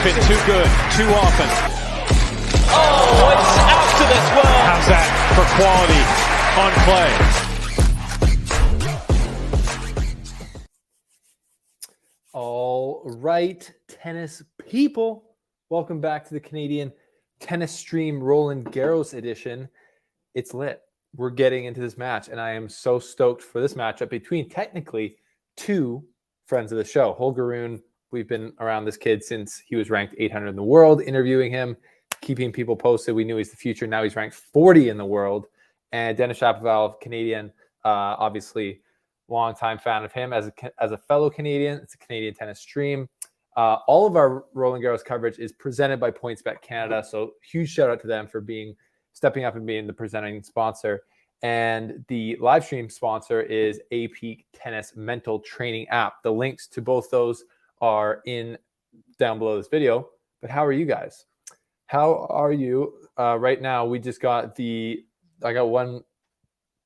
been too good, too often. Oh, it's out to this well. How's that for quality on clay? All right, tennis people. Welcome back to the Canadian Tennis Stream Roland Garros edition. It's lit. We're getting into this match, and I am so stoked for this matchup between technically two friends of the show. Holger Rune, we've been around this kid since he was ranked 800 in the world, interviewing him, keeping people posted. We knew he's the future. Now he's ranked 40 in the world. And Denis Shapovalov, Canadian, obviously longtime fan of him as a fellow Canadian. It's a Canadian tennis stream. All of our Roland Garros coverage is presented by PointsBet Canada. So huge shout out to them for stepping up and being the presenting sponsor. And the live stream sponsor is AP Tennis Mental Training App. The links to both those are down below this video. But how are you guys? How are you right now? We just got I got one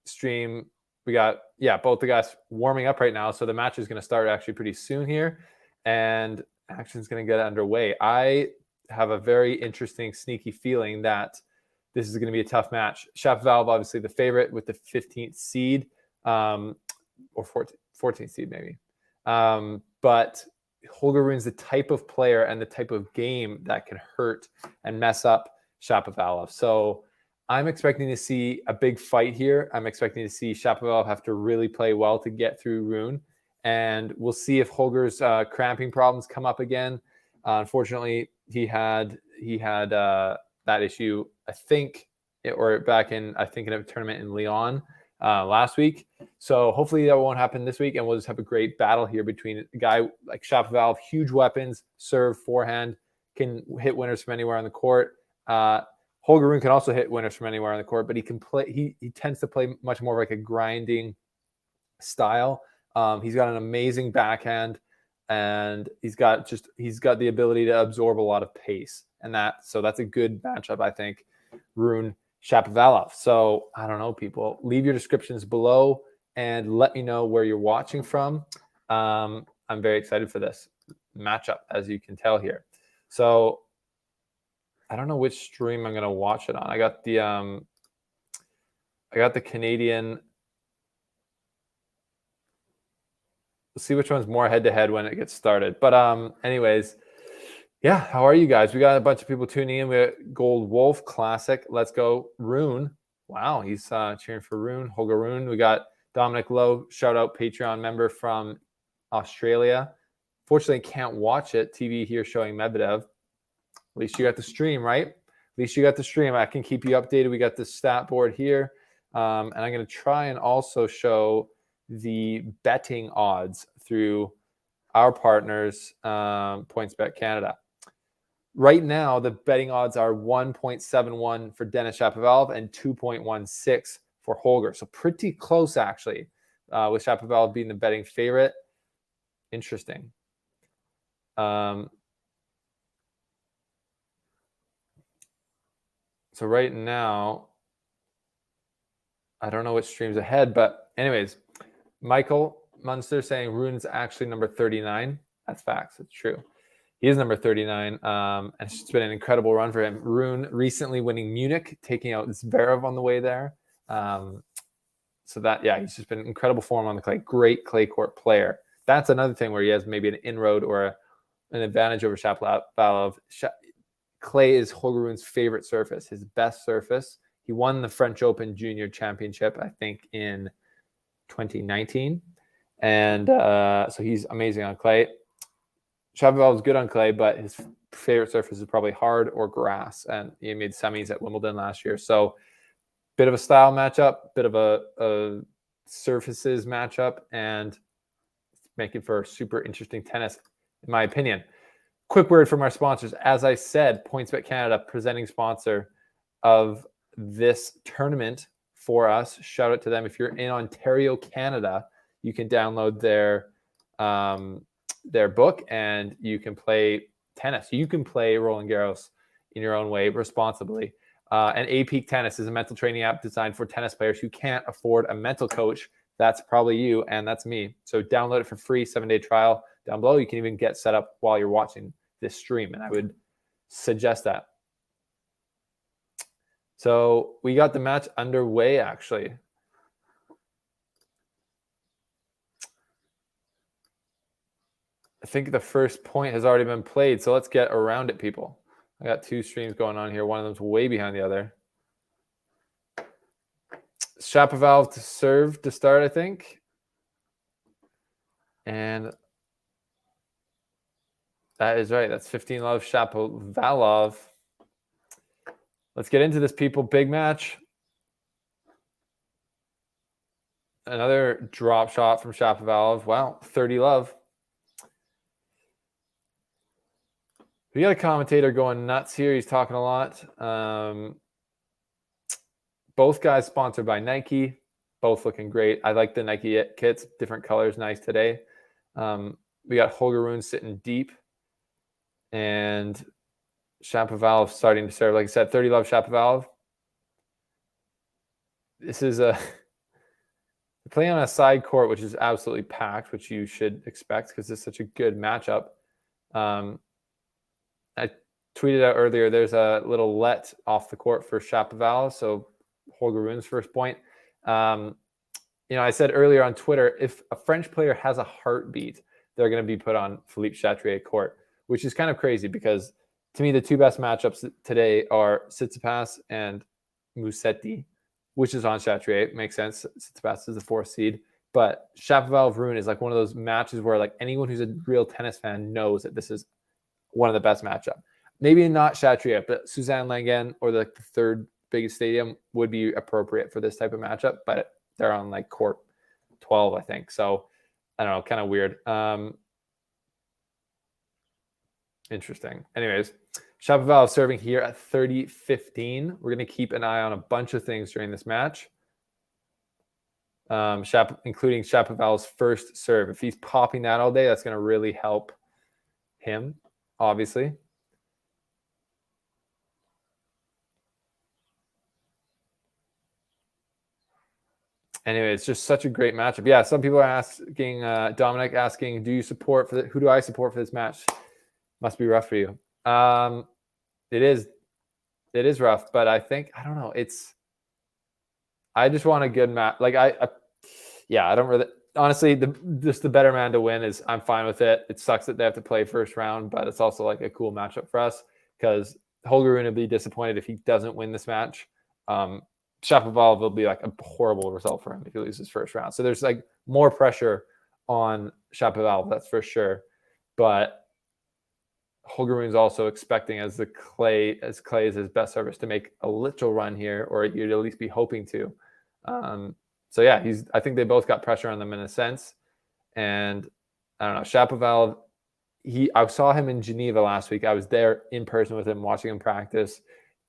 stream. We got, both the guys warming up right now. So the match is going to start actually pretty soon here. And action is going to get underway. I have a very interesting, sneaky feeling that this is going to be a tough match. Shapovalov, obviously the favorite with the 15th seed, or 14th seed maybe. But Holger Rune's the type of player and the type of game that can hurt and mess up Shapovalov. So I'm expecting to see a big fight here. I'm expecting to see Shapovalov have to really play well to get through Rune. And we'll see if Holger's cramping problems come up again. Unfortunately, he had that issue, I think, or back in a tournament in Lyon last week. So hopefully that won't happen this week, and we'll just have a great battle here between a guy like Shapovalov, huge weapons, serve, forehand, can hit winners from anywhere on the court. Holger Rune can also hit winners from anywhere on the court, but he can play. He tends to play much more like a grinding style. He's got an amazing backhand, and he's got the ability to absorb a lot of pace, and that's a good matchup, I think. Rune Shapovalov. So I don't know, people. Leave your descriptions below and let me know where you're watching from. I'm very excited for this matchup, as you can tell here. So I don't know which stream I'm gonna watch it on. I got the Canadian. We'll see which one's more head-to-head when it gets started. But anyways, yeah, how are you guys? We got a bunch of people tuning in. We got Gold Wolf Classic. Let's go. Rune. Wow, he's cheering for Rune. Holger Rune. We got Dominic Lowe, shout-out Patreon member from Australia. Fortunately, can't watch it. TV here showing Medvedev. At least you got the stream, right? At least you got the stream. I can keep you updated. We got the stat board here. And I'm going to try and also show the betting odds through our partners, PointsBet Canada. Right now, the betting odds are 1.71 for Denis Shapovalov and 2.16 for Holger. So pretty close, actually, with Shapovalov being the betting favorite. Interesting. So right now, I don't know which stream's ahead, but anyways, Michael Munster saying Rune's actually number 39. That's facts. It's true. He is number 39, and it's just been an incredible run for him. Rune recently winning Munich, taking out Zverev on the way there. So that, he's just been incredible form on the clay. Great clay court player. That's another thing where he has maybe an inroad or an advantage over Shapovalov. Clay is Holger Rune's favorite surface, his best surface. He won the French Open Junior Championship, I think, in 2019. And so he's amazing on clay. Shapovalov is good on clay, but his favorite surface is probably hard or grass. And he made semis at Wimbledon last year. So bit of a style matchup, bit of a surfaces matchup, and making for super interesting tennis, in my opinion. Quick word from our sponsors. As I said, PointsBet Canada, presenting sponsor of this tournament for us. Shout out to them. If you're in Ontario, Canada, you can download their book and you can play tennis. You can play Roland Garros in your own way responsibly. And AP Tennis is a mental training app designed for tennis players who can't afford a mental coach. That's probably you, and that's me. So download it for free, 7-day trial down below. You can even get set up while you're watching this stream, and I would suggest that. So we got the match underway, actually. I think the first point has already been played, so let's get around it, people. I got 2 streams going on here. One of them's way behind the other. Shapovalov to serve to start, I think. And that is right. That's 15-love Shapovalov. Let's get into this, people. Big match. Another drop shot from Shapovalov. Wow, 30-love. We got a commentator going nuts here. He's talking a lot. Both guys sponsored by Nike. Both looking great. I like the Nike kits. Different colors. Nice today. We got Holger Rune sitting deep. And Shapovalov starting to serve. Like I said, 30-love Shapovalov. This is playing on a side court, which is absolutely packed, which you should expect because it's such a good matchup. I tweeted out earlier, there's a little let off the court for Shapovalov, so Holger Rune's first point. I said earlier on Twitter, if a French player has a heartbeat, they're going to be put on Philippe Chatrier court, which is kind of crazy because to me, the 2 best matchups today are Tsitsipas and Musetti, which is on Chatrier. Makes sense. Tsitsipas is the 4th seed. But Shapovalov Rune is like one of those matches where like anyone who's a real tennis fan knows that this is one of the best matchup. Maybe not Chatrier, but Suzanne Langen or the 3rd biggest stadium would be appropriate for this type of matchup, but they're on like court 12, I think. So I don't know, kind of weird. Interesting. Anyways, Shapovalov serving here at 30-15. We're going to keep an eye on a bunch of things during this match, including Shapovalov's first serve. If he's popping that all day, that's going to really help him, obviously. Anyway, it's just such a great matchup. Yeah, some people are asking, Dominic asking, who do I support for this match? Must be rough for you. It is rough, but I don't know. I just want a good match. Like I don't really, honestly, just the better man to win is, I'm fine with it. It sucks that they have to play first round, but it's also like a cool matchup for us because Holger Rune will be disappointed if he doesn't win this match. Shapovalov will be like a horrible result for him if he loses first round. So there's like more pressure on Shapovalov, that's for sure. But Holger Rune's also expecting, as Clay is his best service, to make a little run here, or you'd at least be hoping to. So yeah, I think they both got pressure on them in a sense. And I don't know, Shapovalov, I saw him in Geneva last week. I was there in person with him, watching him practice,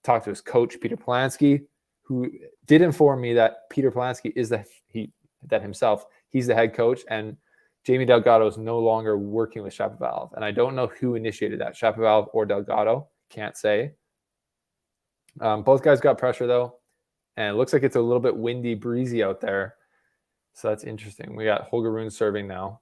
talked to his coach, Peter Polansky, who did inform me that Peter Polansky is he's the head coach, and Jamie Delgado is no longer working with Shapovalov. And I don't know who initiated that, Shapovalov or Delgado. Can't say. Both guys got pressure, though. And it looks like it's a little bit windy, breezy out there. So that's interesting. We got Holger Rune serving now.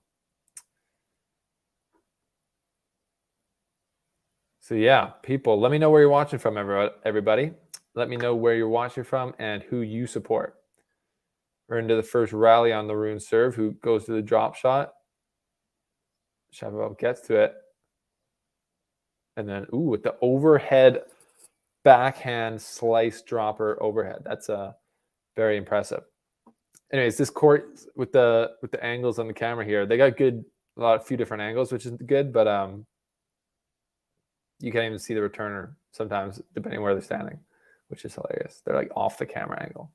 So yeah, people, let me know where you're watching from, everybody. Let me know where you're watching from and who you support. We're into the first rally on the Rune serve, who goes to the drop shot. Shapovalov gets to it. And then, with the overhead backhand slice dropper overhead. That's very impressive. Anyways, this court with the angles on the camera here, they got a few different angles, which is good, but you can't even see the returner sometimes, depending where they're standing, which is hilarious. They're like off the camera angle.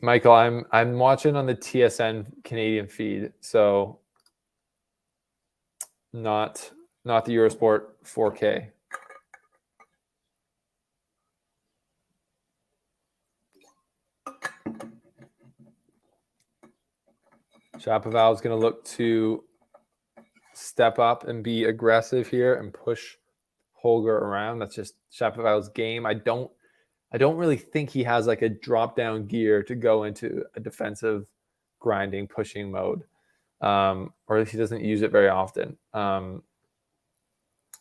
Michael, I'm watching on the TSN Canadian feed, so not the Eurosport 4K. Shapovalov is going to look to step up and be aggressive here and push Holger around. That's just Shapovalov's game. I don't really think he has like a drop down gear to go into a defensive grinding pushing mode. or at least he doesn't use it very often.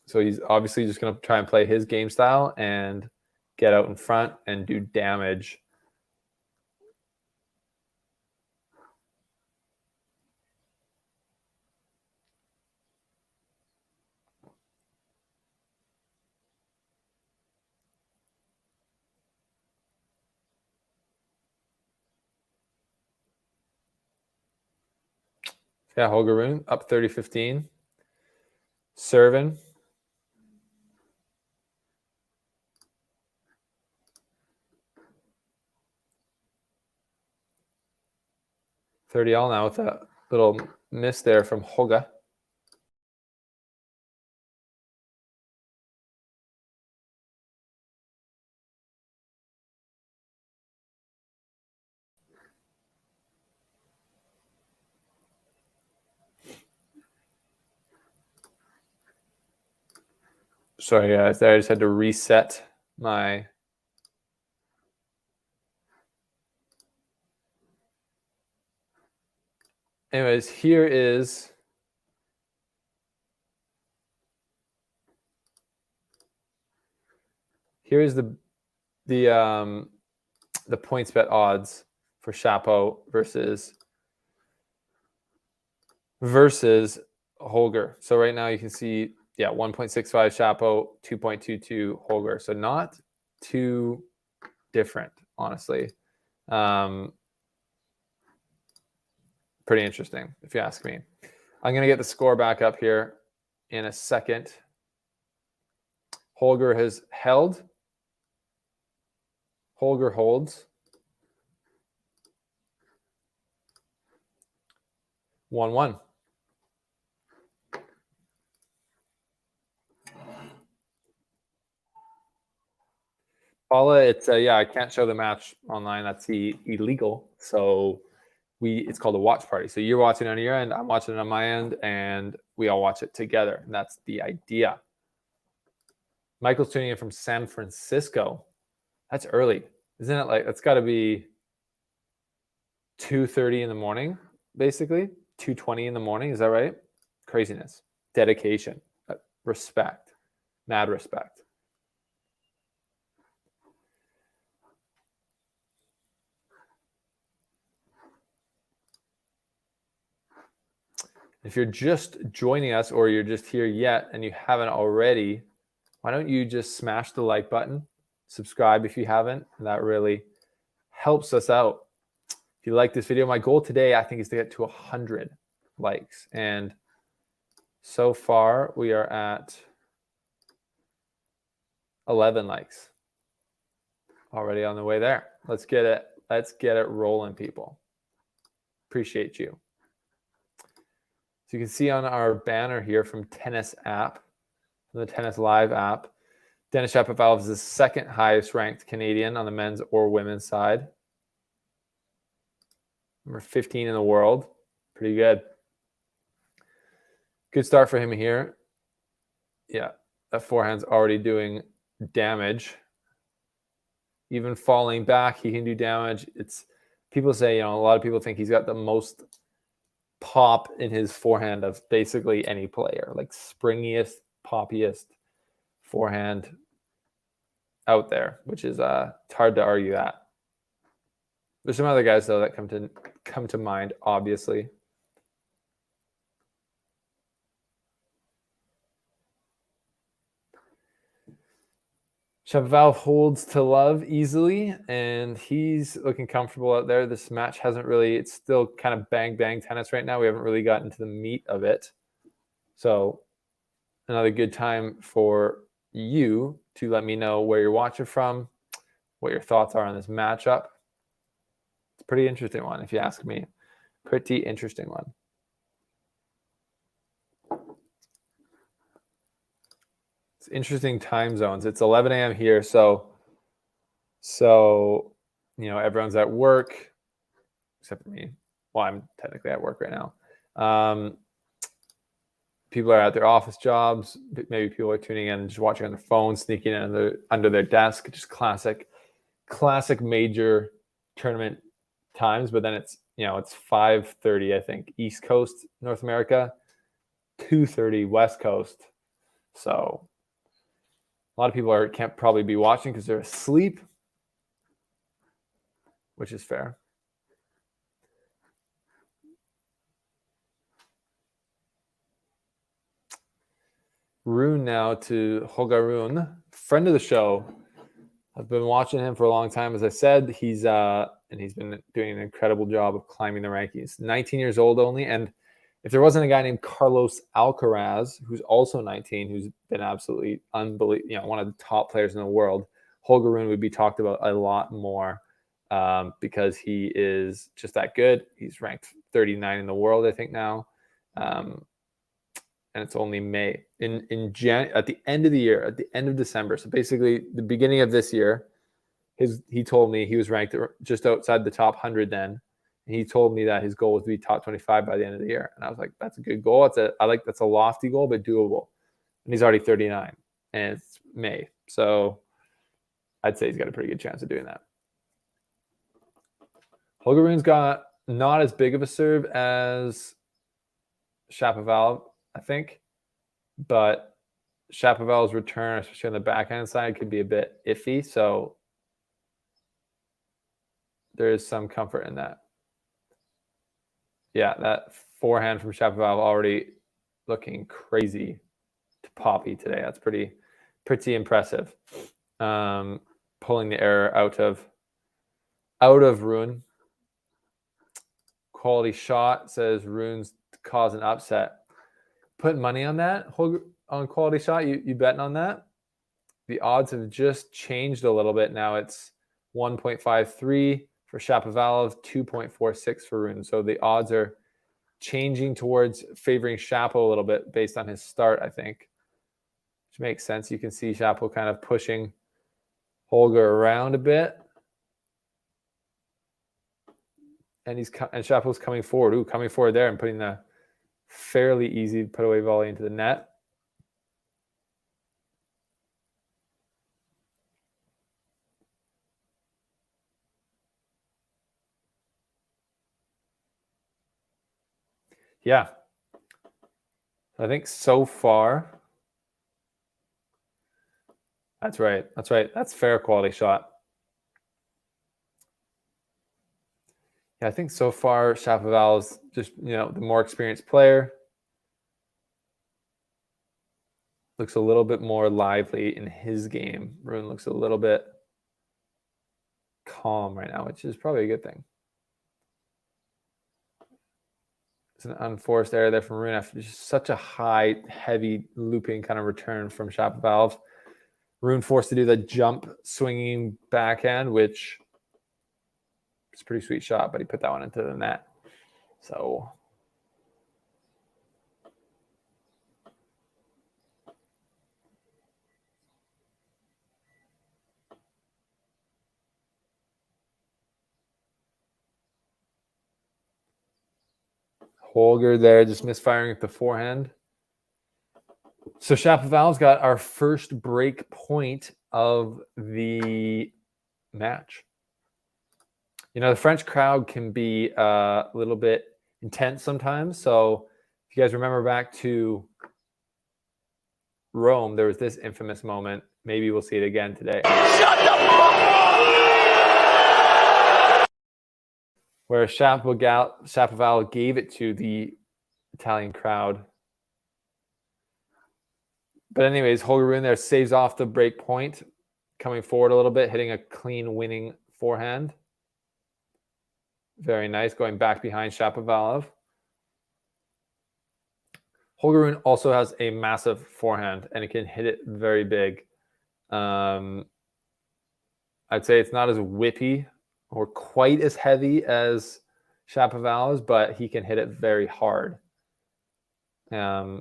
So he's obviously just going to try and play his game style and get out in front and do damage. Yeah, Holger Rune up 30-15. Serving. $30 now with a little miss there from Holger. Sorry, guys. I just had to reset my. Anyways, here is. Here is the points bet odds for Shapo versus Holger. So right now you can see, 1.65 Shapo, 2.22 Holger. So not too different, honestly. Pretty interesting, if you ask me. I'm going to get the score back up here in a second. Holger has held. Holger holds. 1-1. Paula, it's I can't show the match online. That's illegal. So it's called a watch party. So you're watching on your end, I'm watching on my end, and we all watch it together. And that's the idea. Michael's tuning in from San Francisco. That's early, isn't it? Like, it's got to be 2:30 in the morning, basically 2:20 in the morning. Is that right? Craziness, dedication, respect, mad respect. If you're just joining us or you're just here yet and you haven't already, why don't you just smash the like button, subscribe if you haven't, and that really helps us out. If you like this video, my goal today, I think, is to get to 100 likes. And so far, we are at 11 likes. Already on the way there. Let's get it. Let's get it rolling, people. Appreciate you. So you can see on our banner here from Tennis app, from the Tennis Live app, Denis Shapovalov is the second highest ranked Canadian on the men's or women's side. Number 15 in the world. Pretty good. Good start for him here. Yeah, that forehand's already doing damage. Even falling back, he can do damage. It's people say, a lot of people think he's got the most pop in his forehand of basically any player, like springiest, poppiest forehand out there, which is it's hard to argue that. There's some other guys though that come to mind, obviously. Shapovalov holds to love easily, and he's looking comfortable out there. This match hasn't really, it's still kind of bang tennis right now. We haven't really gotten to the meat of it. So another good time for you to let me know where you're watching from, what your thoughts are on this matchup. It's a pretty interesting one, if you ask me. Pretty interesting one. It's interesting time zones. It's 11 a.m. here, so everyone's at work, except for me. Well, I'm technically at work right now. People are at their office jobs. Maybe people are tuning in and just watching on their phone, sneaking in under their desk. Just classic major tournament times, but then it's, it's 5:30, I think, East Coast, North America, 2:30 West Coast. So a lot of people can't probably be watching because they're asleep, which is fair. Rune now to Holger Rune, friend of the show. I've been watching him for a long time. As I said, he's been doing an incredible job of climbing the rankings. 19 years old only, and if there wasn't a guy named Carlos Alcaraz, who's also 19, who's been absolutely unbelievable, one of the top players in the world, Holger Rune would be talked about a lot more because he is just that good. He's ranked 39 in the world, I think, now. And it's only May. At the end of the year, at the end of December, so basically the beginning of this year, he told me he was ranked just outside the top 100 then. And he told me that his goal was to be top 25 by the end of the year. And I was like, that's a good goal. That's a lofty goal, but doable. And he's already 39, and it's May. So I'd say he's got a pretty good chance of doing that. Holger Rune's got not as big of a serve as Shapovalov, I think, but Shapovalov's return, especially on the backhand side, could be a bit iffy. So there is some comfort in that. Yeah, that forehand from Shapovalov already looking crazy to Poppy today. That's pretty impressive. Pulling the error out of Rune. Quality shot, says Rune's cause an upset. Putting money on that, on quality shot, you betting on that? The odds have just changed a little bit. Now it's 1.53 for Shapovalov, 2.46 for Rune. So the odds are changing towards favoring Shapo a little bit based on his start, I think, which makes sense. You can see Shapo kind of pushing Holger around a bit. And Shapo's coming forward. Coming forward there and putting the fairly easy put away volley into the net. Yeah. I think so far. That's right. That's fair quality shot. Yeah, I think so far Shapovalov's just, the more experienced player. Looks a little bit more lively in his game. Rune looks a little bit calm right now, which is probably a good thing. It's an unforced error there from Rune after just such a high, heavy looping kind of return from Shapovalov. Rune forced to do the jump swinging backhand, which is a pretty sweet shot, but he put that one into the net. So Holger there just misfiring at the forehand. So Shapovalov's got our first break point of the match. The French crowd can be a little bit intense sometimes. So if you guys remember back to Rome, there was this infamous moment. Maybe we'll see it again today. Shut the fuck up! Where Shapovalov gave it to the Italian crowd. But anyways, Holger Rune there saves off the break point, coming forward a little bit, hitting a clean winning forehand. Very nice, going back behind Shapovalov. Holger Rune also has a massive forehand, and it can hit it very big. I'd say it's not as whippy or quite as heavy as Shapovalov's, but he can hit it very hard. I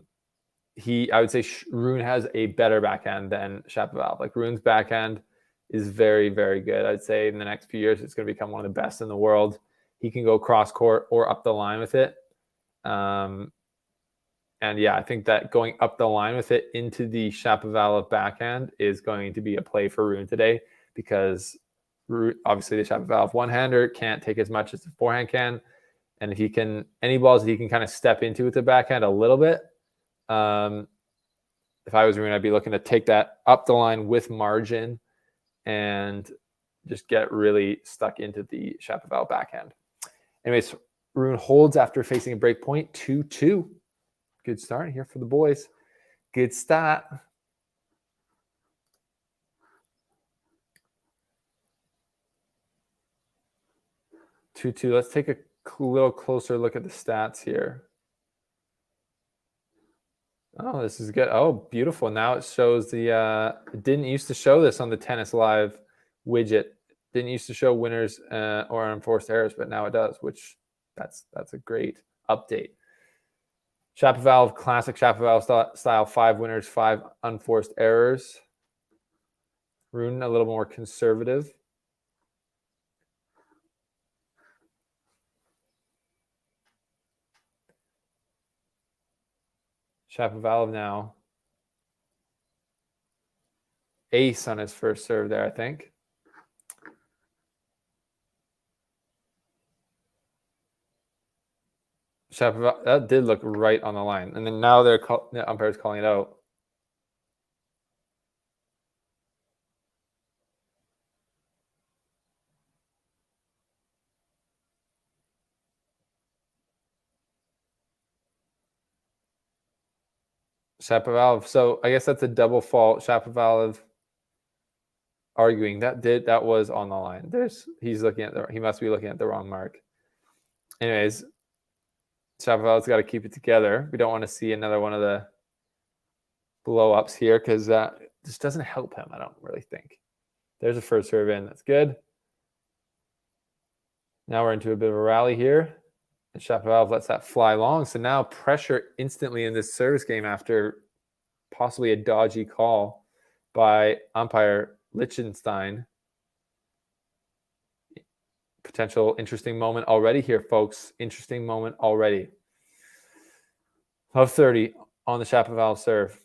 would say Rune has a better backhand than Shapovalov. Like Rune's backhand is very, very good. I'd say in the next few years, it's going to become one of the best in the world. He can go cross court or up the line with it. And yeah, I think that going up the line with it into the Shapovalov backhand is going to be a play for Rune today, because obviously the Shapovalov one-hander can't take as much as the forehand can. And if he can, any balls that he can kind of step into with the backhand a little bit, if I was Rune, I'd be looking to take that up the line with margin and just get really stuck into the Shapovalov backhand. Anyways, Rune holds after facing a break point, 2-2. Good start here for the boys. Good start. Let's take a little closer look at the stats here. Oh, this is good. Oh, beautiful. Now it shows the it didn't used to show this on the Tennis Live widget. Didn't used to show winners or unforced errors, but now it does, which that's a great update. Shapovalov, classic Shapovalov style, 5 winners, 5 unforced errors. Rune, a little more conservative. Shapovalov now. Ace on his first serve there, I think. Shapovalov, that did look right on the line. And then now the umpire's calling it out. Shapovalov. So I guess that's a double fault. Shapovalov arguing that was on the line. He must be looking at the wrong mark. Anyways, Shapovalov's got to keep it together. We don't want to see another one of the blow ups here because that just doesn't help him. I don't really think. There's a first serve in. That's good. Now we're into a bit of a rally here. And Shapovalov lets that fly long. So now pressure instantly in this service game after possibly a dodgy call by umpire Lichtenstein. Potential interesting moment already here, folks. Interesting moment already. Of 30 on the Shapovalov serve.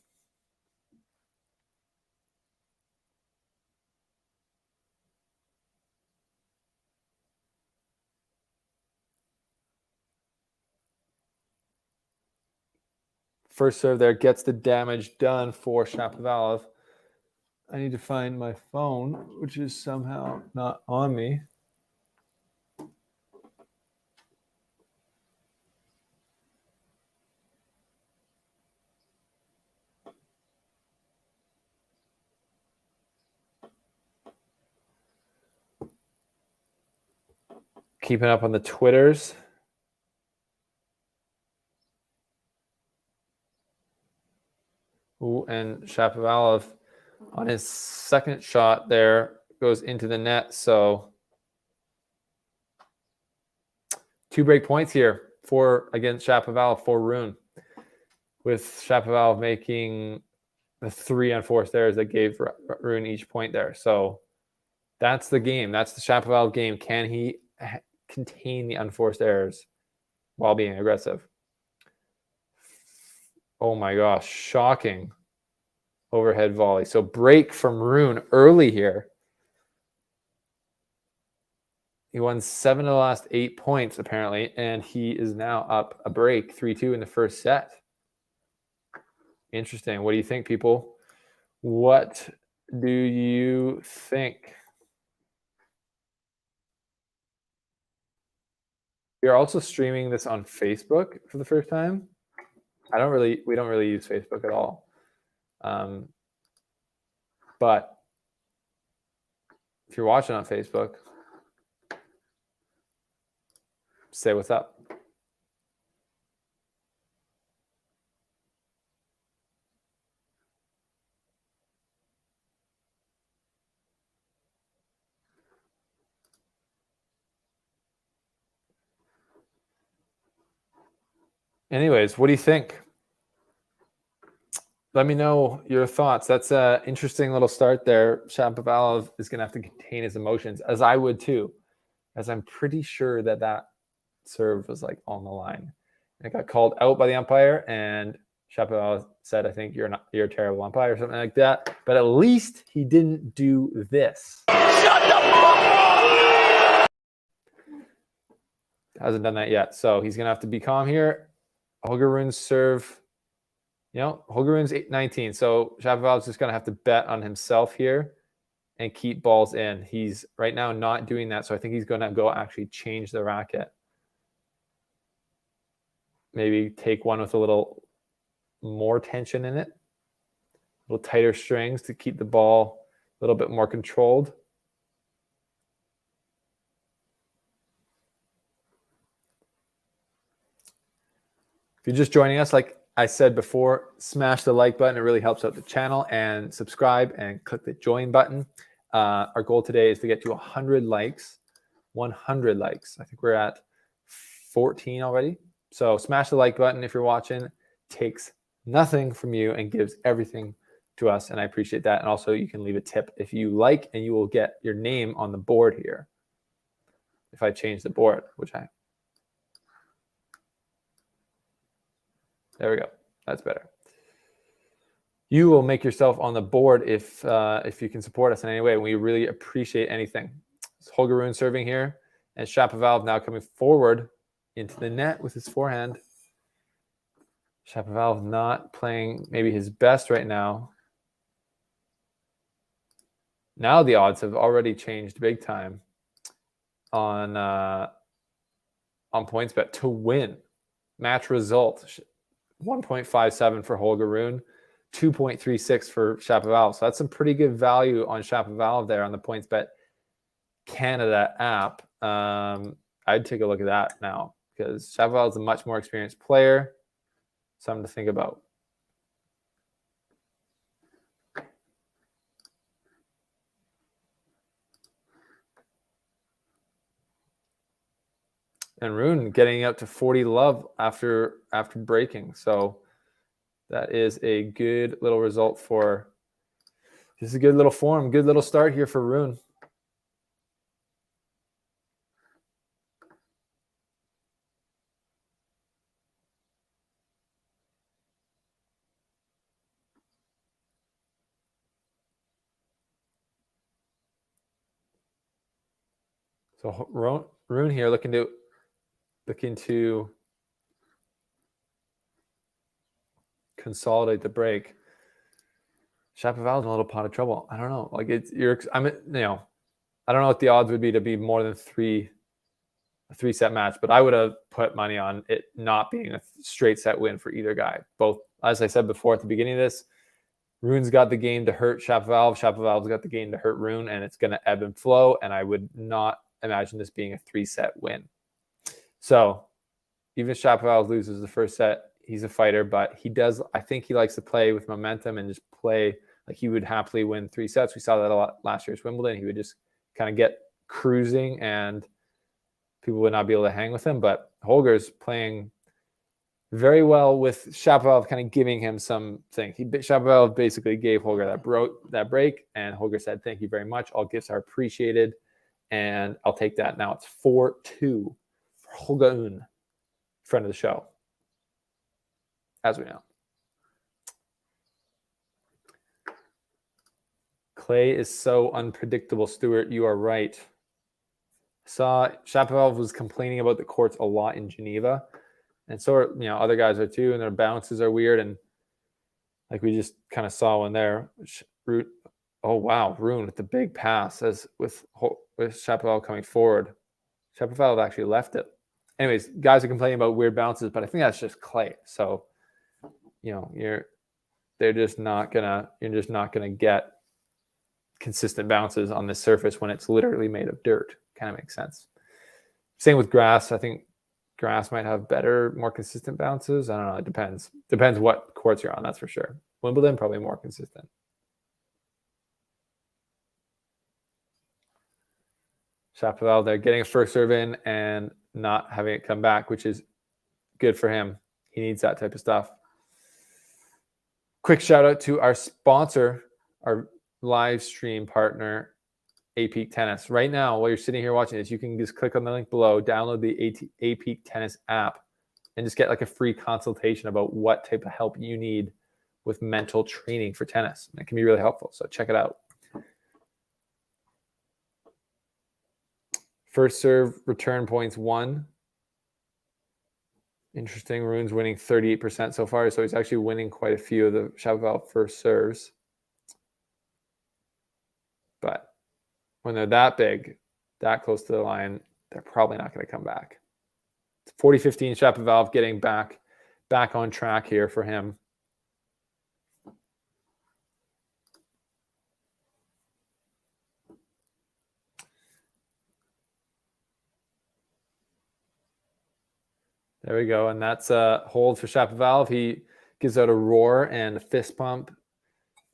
First serve there gets the damage done for Shapovalov. I need to find my phone, which is somehow not on me. Keeping up on the Twitters. Ooh, and Shapovalov on his second shot there goes into the net. So 2 break points here against Shapovalov for Rune, with Shapovalov making the 3 unforced errors that gave Rune each point there. So that's the game. That's the Shapovalov game. Can he contain the unforced errors while being aggressive? Oh my gosh, shocking overhead volley. So break from Rune early here. He won 7 of the last 8 points, apparently, and he is now up a break, 3-2 in the first set. Interesting. What do you think, people? What do you think? We are also streaming this on Facebook for the first time. We don't really use Facebook at all. But if you're watching on Facebook, say what's up. Anyways, what do you think? Let me know your thoughts. That's an interesting little start there. Shapovalov is going to have to contain his emotions, as I would too, as I'm pretty sure that serve was like on the line. It got called out by the umpire, and Shapovalov said, I think you're a terrible umpire or something like that. But at least he didn't do this. Shut the fuck up! Hasn't done that yet. So he's going to have to be calm here. Holger Rune's serve. Holger Rune's 8-19. So Shapovalov's just going to have to bet on himself here and keep balls in. He's right now not doing that. So I think he's going to go actually change the racket. Maybe take one with a little more tension in it, a little tighter strings to keep the ball a little bit more controlled. If you're just joining us, like I said before, smash the like button. It really helps out the channel, and subscribe and click the join button. Our goal today is to get to 100 likes. 100 likes. I think we're at 14 already. So smash the like button if you're watching. Takes nothing from you and gives everything to us, and I appreciate that. And also you can leave a tip if you like, and you will get your name on the board here. If I change the board, there we go. That's better. You will make yourself on the board if you can support us in any way. We really appreciate anything. It's Holger Rune serving here, and Shapovalov now coming forward into the net with his forehand. Shapovalov not playing maybe his best right now. Now the odds have already changed big time on PointsBet to win. Match result, 1.57 for Holger Rune, 2.36 for Shapovalov. So that's some pretty good value on Shapovalov there on the PointsBet Canada app. I'd take a look at that now because Shapovalov is a much more experienced player. Something to think about. And Rune getting up to 40 love after breaking. So that is a good little result for. This is a good little form, good little start here for Rune. So Rune here looking to consolidate the break. Shapovalov's in a little pot of trouble. I don't know. Like I don't know what the odds would be to be more than a three-set match, but I would have put money on it not being a straight set win for either guy. Both, as I said before at the beginning of this, Rune's got the game to hurt Shapovalov. Shapovalov's got the game to hurt Rune, and it's going to ebb and flow. And I would not imagine this being a three-set win. So even if Shapovalov loses the first set, he's a fighter, but I think he likes to play with momentum and just play like he would happily win 3 sets. We saw that a lot last year's Wimbledon. He would just kind of get cruising and people would not be able to hang with him. But Holger's playing very well with Shapovalov kind of giving him something. Shapovalov basically gave Holger that break, and Holger said, thank you very much. All gifts are appreciated, and I'll take that. Now it's 4-2 for Holger Rune, friend of the show, as we know. Clay is so unpredictable, Stuart. You are right. Saw Shapovalov was complaining about the courts a lot in Geneva, and so are, other guys are too, and their bounces are weird. And like we just kind of saw one there. Oh wow, Rune with the big pass as with Shapovalov coming forward. Shapovalov actually left it. Anyways, guys are complaining about weird bounces, but I think that's just clay. So, you're just not gonna get consistent bounces on this surface when it's literally made of dirt. Kind of makes sense. Same with grass. I think grass might have better, more consistent bounces. I don't know. It depends. Depends what courts you're on. That's for sure. Wimbledon probably more consistent. Shapovalov there getting a first serve in and not having it come back, which is good for him. He needs that type of stuff. Quick shout out to our sponsor, our live stream partner, A-Peak Tennis. Right now, while you're sitting here watching this, you can just click on the link below, download the A-Peak Tennis app, and just get like a free consultation about what type of help you need with mental training for tennis. That can be really helpful. So check it out. First serve return points 1. Interesting. Rune's winning 38% so far, so he's actually winning quite a few of the Shapovalov first serves. But when they're that big, that close to the line, they're probably not going to come back. 40-15 Shapovalov getting back on track here for him. There we go. And that's a hold for Shapovalov. He gives out a roar and a fist pump,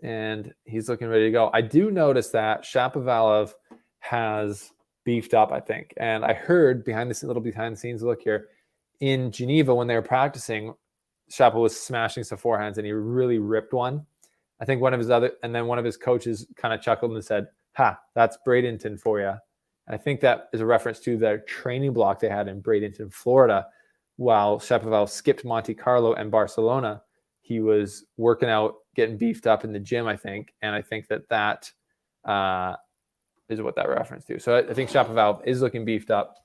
and he's looking ready to go. I do notice that Shapovalov has beefed up, I think. And I heard behind the scenes look here, in Geneva when they were practicing, Shapo was smashing some forehands and he really ripped one. I think one of his coaches kind of chuckled and said, "Ha, that's Bradenton for you." And I think that is a reference to their training block they had in Bradenton, Florida. While Shapovalov skipped Monte Carlo and Barcelona, he was working out, getting beefed up in the gym, I think. And I think that is what that reference to. So I think Shapovalov is looking beefed up,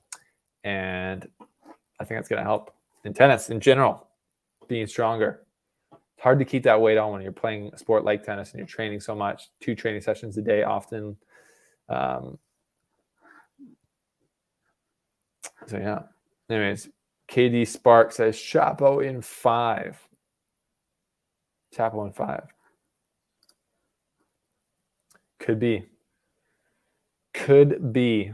and I think that's going to help in tennis in general, being stronger. It's hard to keep that weight on when you're playing a sport like tennis and you're training so much, 2 training sessions a day often. So yeah. Anyways, KD Spark says Chapo in 5. Chapo in 5. Could be. Could be.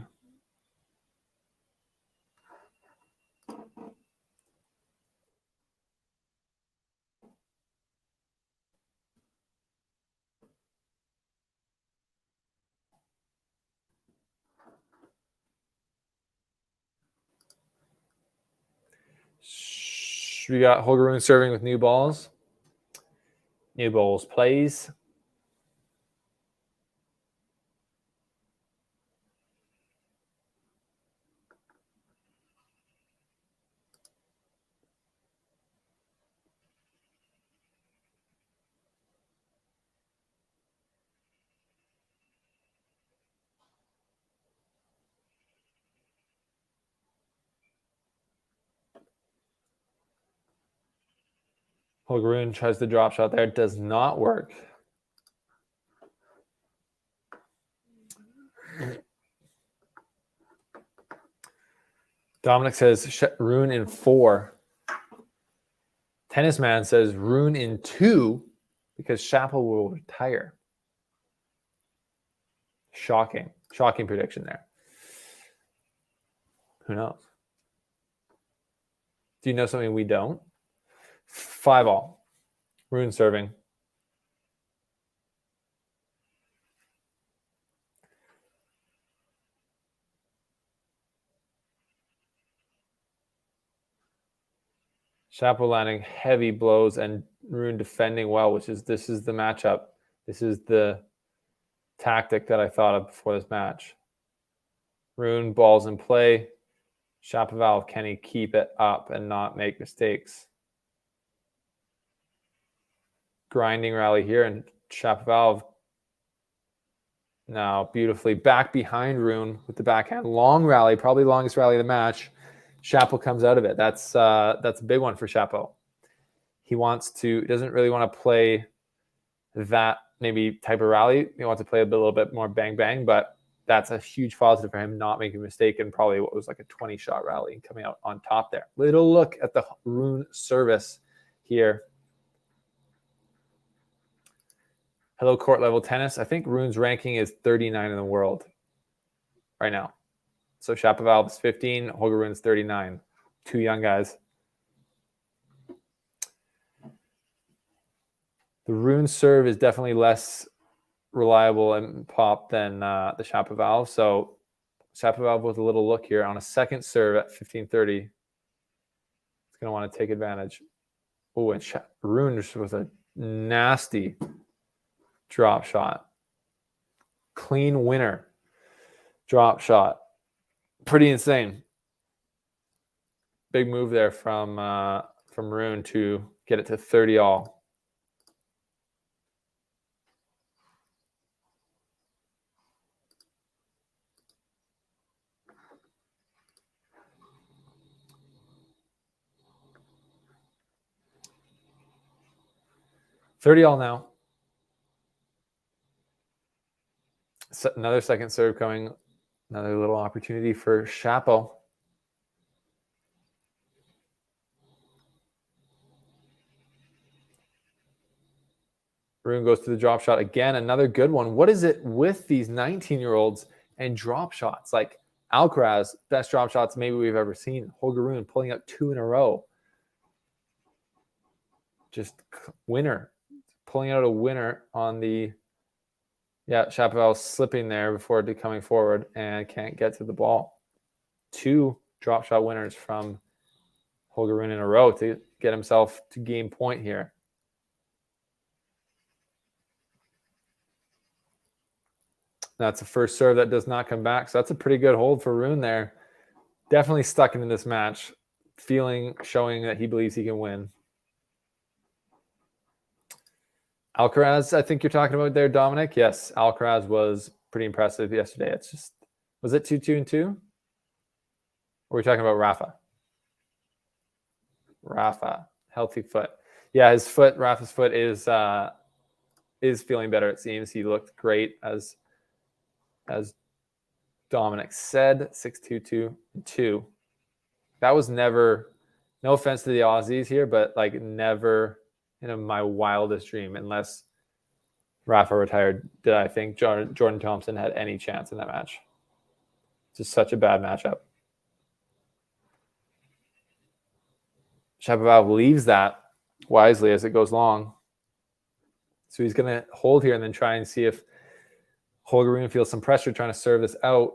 We got Holger Rune serving with new balls. New balls plays. Holger Rune tries the drop shot there. It does not work. Dominic says Rune in 4. Tennis Man says Rune in 2 because Shapo will retire. Shocking prediction there. Who knows? Do you know something we don't? 5-all. Rune serving. Shapo landing heavy blows and Rune defending well, this is the matchup. This is the tactic that I thought of before this match. Rune balls in play. Shapovalov, can he keep it up and not make mistakes? Grinding rally here, and Shapovalov now beautifully back behind Rune with the backhand. Long rally, probably longest rally of the match. Shapo comes out of it. That's a big one for Shapo. He doesn't really want to play that maybe type of rally. He wants to play a little bit more bang bang, but that's a huge positive for him, not making a mistake in probably what was like a 20-shot rally and coming out on top there. Little look at the Rune service here. Hello, court level tennis. I think Rune's ranking is 39 in the world right now. So Shapovalov is 15, Holger Rune's 39. 2 young guys. The Rune serve is definitely less reliable and pop than the Shapovalov. So Shapovalov with a little look here on a second serve at 15:30. He's going to want to take advantage. Oh, and Rune just with a nasty drop shot. Clean winner. Drop shot. Pretty insane. Big move there from Rune to get it to 30 all. $30 all now. So another second serve coming. Another little opportunity for Shapo. Rune goes to the drop shot again. Another good one. What is it with these 19-year-olds and drop shots? Like Alcaraz, best drop shots maybe we've ever seen. Holger Rune pulling up 2 in a row. Just winner. Pulling out a winner on the... Yeah, Shapovalov slipping there before coming forward and can't get to the ball. 2 drop shot winners from Holger Rune in a row to get himself to game point here. That's the first serve that does not come back. So that's a pretty good hold for Rune there. Definitely stuck into this match. Showing that he believes he can win. Alcaraz, I think you're talking about there, Dominic. Yes, Alcaraz was pretty impressive yesterday. It's just, was it 2-2-2? Or were we talking about Rafa? Rafa, healthy foot. Yeah, Rafa's foot is feeling better, it seems. He looked great as Dominic said, 6-2-2-2. That was never, no offense to the Aussies here, but like never in my wildest dream, unless Rafa retired, did I think Jordan Thompson had any chance in that match. Just such a bad matchup. Shapovalov leaves that wisely as it goes long. So he's going to hold here and then try and see if Holger Rune feels some pressure trying to serve this out.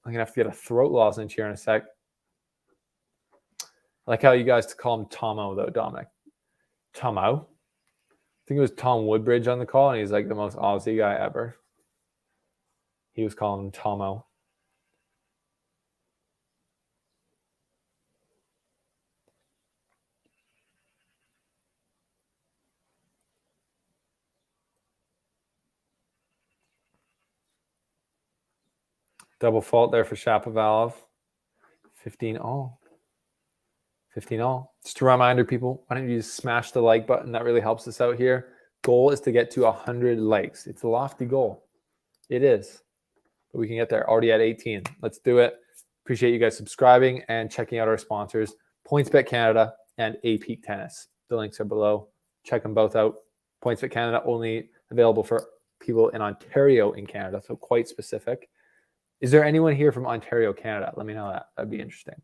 I'm going to have to get a throat lozenge here in a sec. I like how you guys call him Tomo, though, Dominic. Tomo? I think it was Tom Woodbridge on the call, and he's like the most Aussie guy ever. He was calling him Tomo. Double fault there for Shapovalov. 15 all. 15 all. Just a reminder, people, why don't you just smash the like button? That really helps us out here. Goal is to get to 100 likes. It's a lofty goal. It is. But we can get there. Already at 18. Let's do it. Appreciate you guys subscribing and checking out our sponsors, PointsBet Canada and A-Peak Tennis. The links are below. Check them both out. PointsBet Canada only available for people in Ontario in Canada, so quite specific. Is there anyone here from Ontario, Canada? Let me know that. That'd be interesting.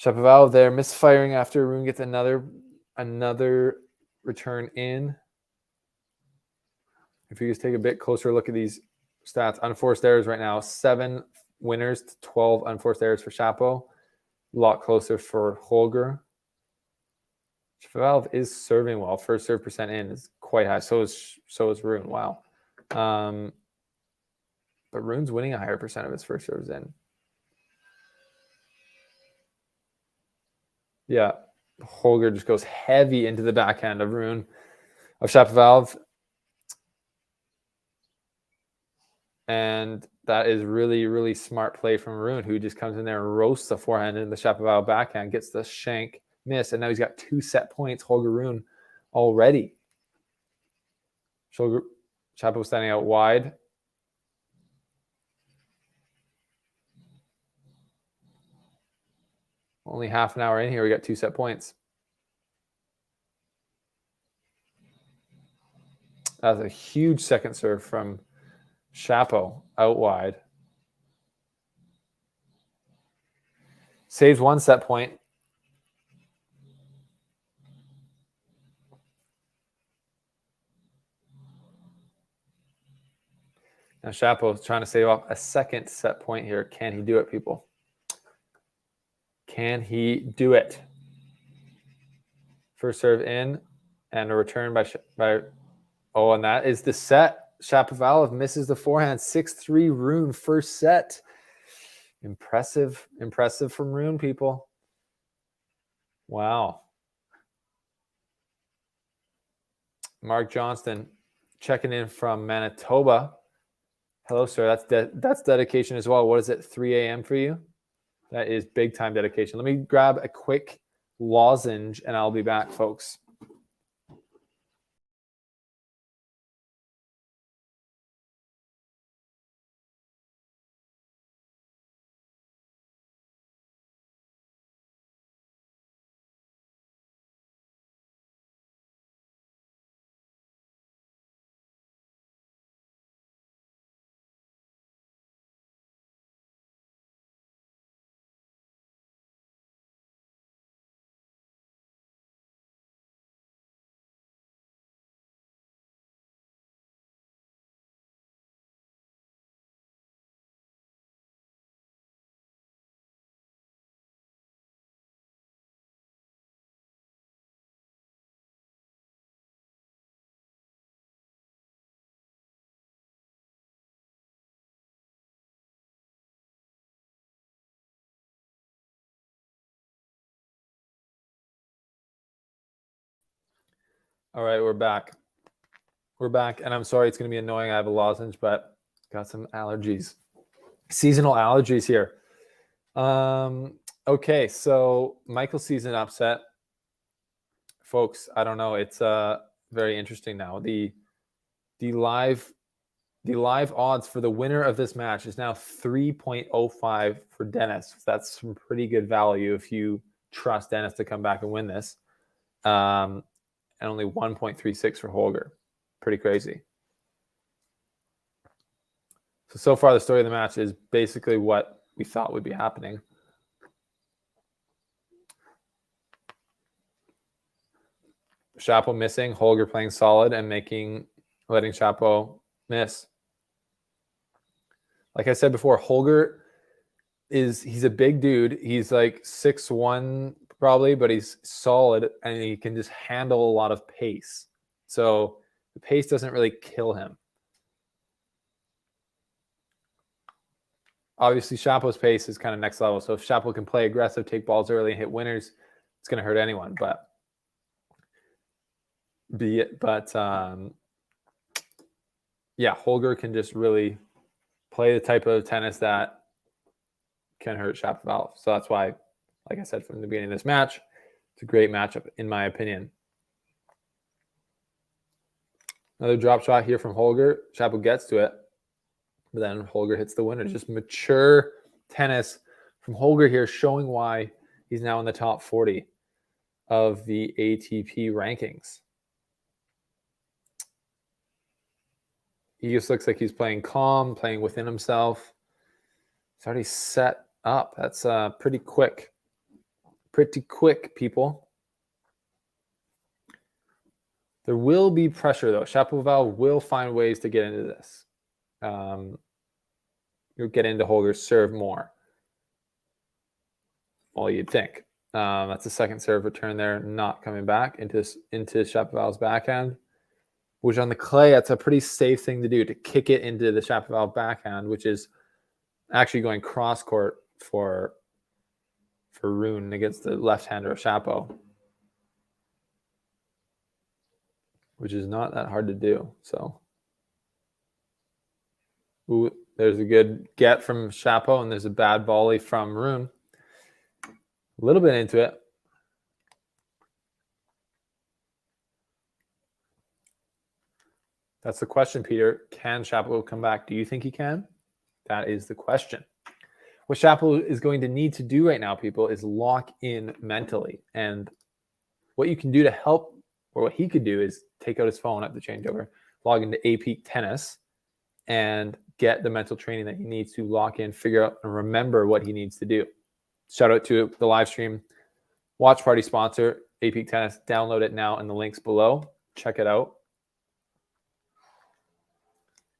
Shapovalov there, misfiring after Rune gets another return in. If you just take a bit closer look at these stats, unforced errors right now, 7 winners to 12 unforced errors for Shapo. A lot closer for Holger. Shapovalov is serving well. First serve percent in is quite high. So is Rune. Wow. But Rune's winning a higher percent of his first serves in. Yeah, Holger just goes heavy into the backhand of Shapovalov. And that is really, really smart play from Rune, who just comes in there and roasts the forehand into the Shapovalov backhand, gets the shank miss, and now he's got 2 set points, Holger Rune, already. Shapo standing out wide. Only half an hour in here, we got 2 set points. That's a huge second serve from Shapo out wide. Saves 1 set point. Now Shapo is trying to save off a second set point here. Can he do it, people? Can he do it? First serve in and a return by oh, and that is the set. Shapovalov misses the forehand. 6-3 Rune first set. Impressive from Rune, people. Wow. Mark Johnston checking in from Manitoba. Hello, sir. That's dedication as well. What is it, 3 a.m. for you? That is big time dedication. Let me grab a quick lozenge and I'll be back, folks. All right, we're back. We're back, and I'm sorry it's going to be annoying. I have a lozenge, but got some allergies. Seasonal allergies here. Okay, so Michael sees an upset. Folks, I don't know. It's very interesting now. The live odds for the winner of this match is now 3.05 for Denis. That's some pretty good value if you trust Denis to come back and win this. And only 1.36 for Holger. Pretty crazy. So far the story of the match is basically what we thought would be happening. Shapo missing, Holger playing solid and letting Shapo miss. Like I said before, Holger he's a big dude. He's like 6'1" probably, but he's solid and he can just handle a lot of pace. So the pace doesn't really kill him. Obviously, Shapo's pace is kind of next level. So if Shapo can play aggressive, take balls early, and hit winners, it's going to hurt anyone. Yeah, Holger can just really play the type of tennis that can hurt Shapovalov. So that's why, like I said from the beginning of this match, it's a great matchup in my opinion. Another drop shot here from Holger. Shapo gets to it, but then Holger hits the winner. Just mature tennis from Holger here, showing why he's now in the top 40 of the ATP rankings. He just looks like he's playing calm, playing within himself. He's already set up. That's pretty quick. Pretty quick, people. There will be pressure, though. Shapovalov will find ways to get into this. You'll get into Holger's serve more. Well, you'd think. That's the second serve return there, not coming back into Shapovalov's backhand. Which on the clay, that's a pretty safe thing to do, to kick it into the Shapovalov backhand, which is actually going cross court for Rune against the left-hander of Shapo, which is not that hard to do. So, ooh, there's a good get from Shapo, and there's a bad volley from Rune. A little bit into it. That's the question, Peter. Can Shapo come back? Do you think he can? That is the question. What Shapo is going to need to do right now, people, is lock in mentally. And what you can do to help, or what he could do, is take out his phone at the changeover, log into AP Tennis, and get the mental training that he needs to lock in, figure out, and remember what he needs to do. Shout out to the live stream watch party sponsor, AP Tennis. Download it now in the links below. Check it out.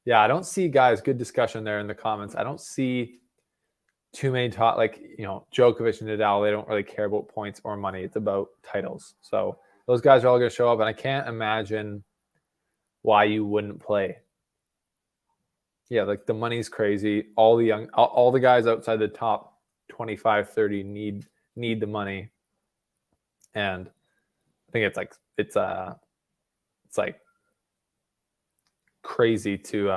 Yeah, I don't see, guys, good discussion there in the comments. I don't see too many talk, like, Djokovic and Nadal, they don't really care about points or money. It's about titles. So those guys are all going to show up, and I can't imagine why you wouldn't play yeah, like the money's crazy. All the guys outside the top 25, 30 need the money. And I think it's like crazy to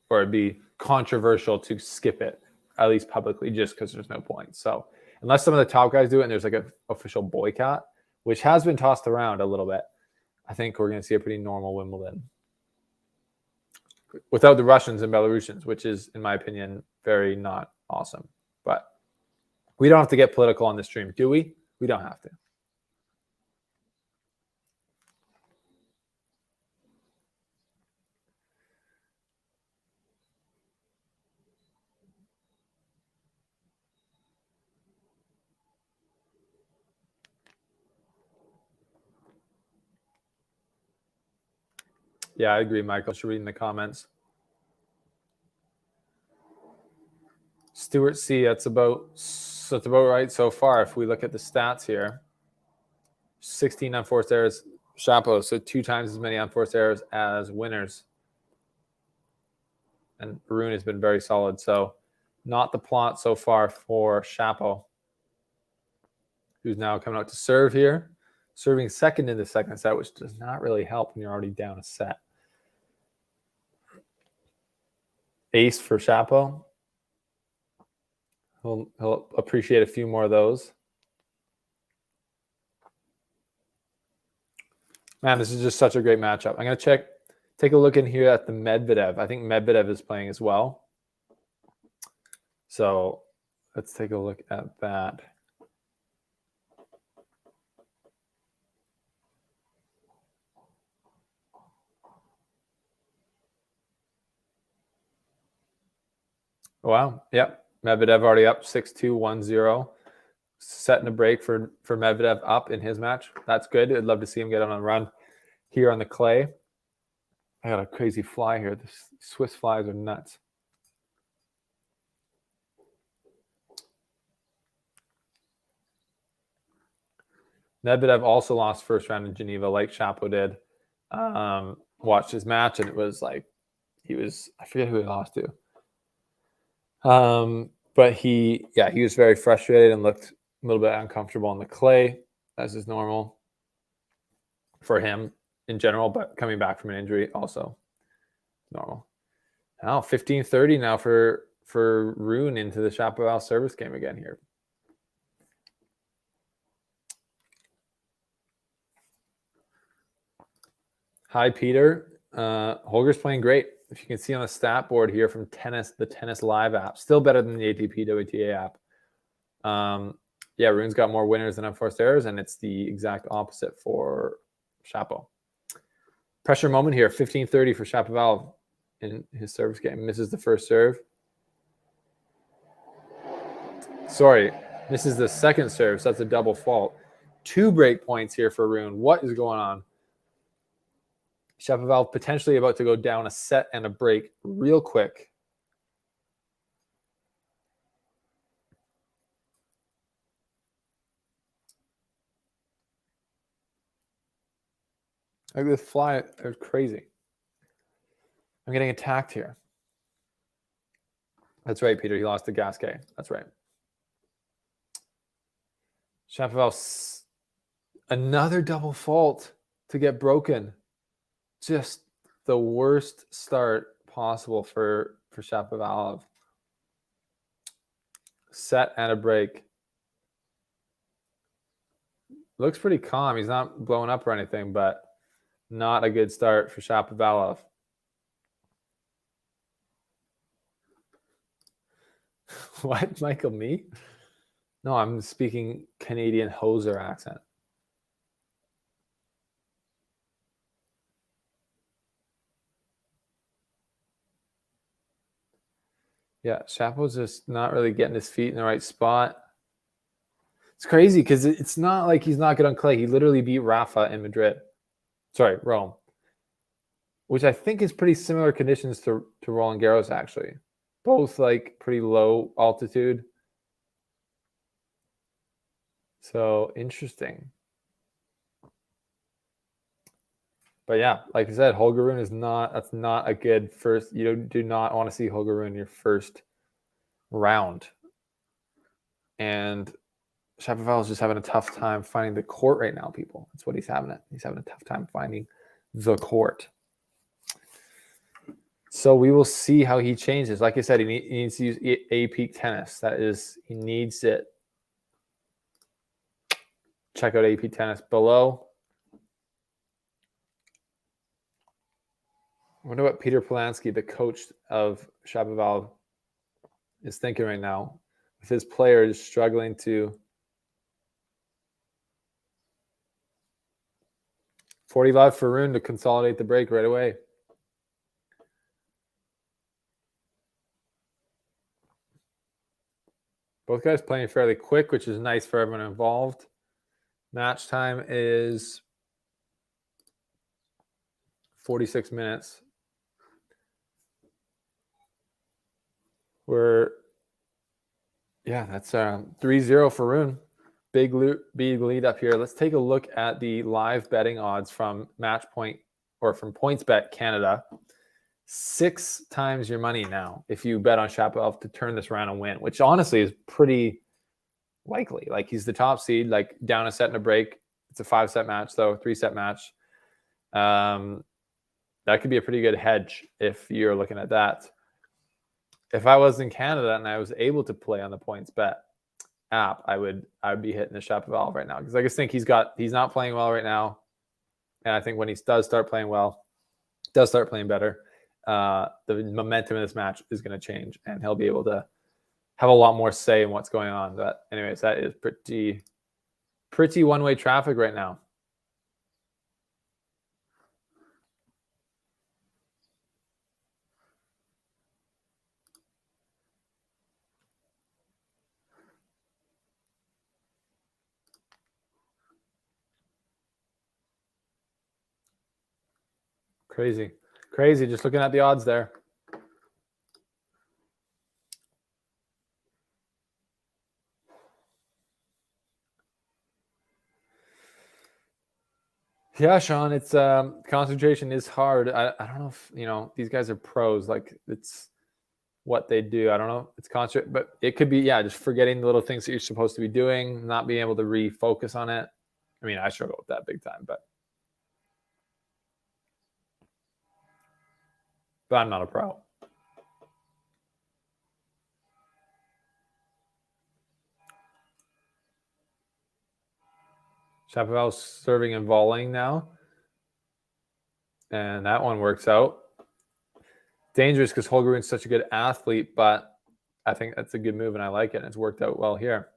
or it'd be controversial to skip it, at least publicly, just because there's no point. So unless some of the top guys do it and there's like an official boycott, which has been tossed around a little bit, I think we're going to see a pretty normal Wimbledon without the Russians and Belarusians, which is, in my opinion, very not awesome. But we don't have to get political on this stream, do we? We don't have to. Yeah, I agree, Michael. Should read in the comments. Stuart C, that's about right so far. If we look at the stats here, 16 unforced errors, Chapo, so 2 times as many unforced errors as winners. And Rune has been very solid. So not the plot so far for Chapo, who's now coming out to serve here. Serving second in the second set, which does not really help when you're already down a set. Ace for Chapo. He'll appreciate a few more of those. Man, this is just such a great matchup. I'm going to take a look in here at the Medvedev. I think Medvedev is playing as well. So let's take a look at that. Wow. Yep. Medvedev already up 6-2, 1-0. Setting a break for Medvedev up in his match. That's good. I'd love to see him get on a run here on the clay. I got a crazy fly here. The Swiss flies are nuts. Medvedev also lost first round in Geneva like Chapo did. Watched his match and it was like I forget who he lost to. But he was very frustrated and looked a little bit uncomfortable on the clay, as is normal for him in general, but coming back from an injury also normal. Now 15-30 now for Rune into the Shapovalov service game again here. Hi, Peter. Holger's playing great. If you can see on the stat board here from the Tennis Live app, still better than the ATP WTA app. Yeah, Rune's got more winners than unforced errors, and it's the exact opposite for Chapo. Pressure moment here, 15-30 for Shapovalov in his service game. Misses the first serve. Sorry, misses the second serve, so that's a double fault. 2 break points here for Rune. What is going on? Shapovalov potentially about to go down a set and a break real quick. Like this fly, it's crazy. I'm getting attacked here. That's right, Peter. He lost to Gasquet. That's right. Shapovalov, another double fault to get broken. Just the worst start possible for Shapovalov. Set and a break. Looks pretty calm. He's not blowing up or anything, but not a good start for Shapovalov. What, Michael, me? No, I'm speaking Canadian hoser accent. Yeah, Shapo's just not really getting his feet in the right spot. It's crazy because it's not like he's not good on clay. He literally beat Rafa in Madrid. Sorry, Rome. Which I think is pretty similar conditions to Roland Garros, actually. Both like pretty low altitude. So interesting. But yeah, like I said, Holger Rune that's not a good first. You do not want to see Holger Rune in your first round. And Shapovalov is just having a tough time finding the court right now, people. That's what he's having. He's having a tough time finding the court. So we will see how he changes. Like I said, he needs to use A peak tennis. He needs it. Check out A peak tennis below. I wonder what Peter Polanski, the coach of Shapovalov, is thinking right now with his players struggling to 45 for Rune to consolidate the break right away. Both guys playing fairly quick, which is nice for everyone involved. Match time is 46 minutes. That's 3-0 for Rune. Big lead up here. Let's take a look at the live betting odds from Match Point or from PointsBet Canada. 6 times your money now if you bet on Shapovalov to turn this round and win, which honestly is pretty likely. Like, he's the top seed, like down a set and a break. It's a 5-set match, though, 3-set match. That could be a pretty good hedge if you're looking at that. If I was in Canada and I was able to play on the PointsBet app, I would be hitting the Shapovalov right now, because I just think he's not playing well right now, and I think when he does start playing well, does start playing better, the momentum in this match is going to change, and he'll be able to have a lot more say in what's going on. But anyways, that is pretty one-way traffic right now. Crazy. Just looking at the odds there. Yeah, Sean, it's concentration is hard. I don't know if these guys are pros. Like, it's what they do. I don't know. It's concert, but it could be just forgetting the little things that you're supposed to be doing, not being able to refocus on it. I mean, I struggle with that big time, but I'm not a pro. Shapovalov serving and volleying now, and that one works out. Dangerous because Holger is such a good athlete, but I think that's a good move, and I like it, and it's worked out well here.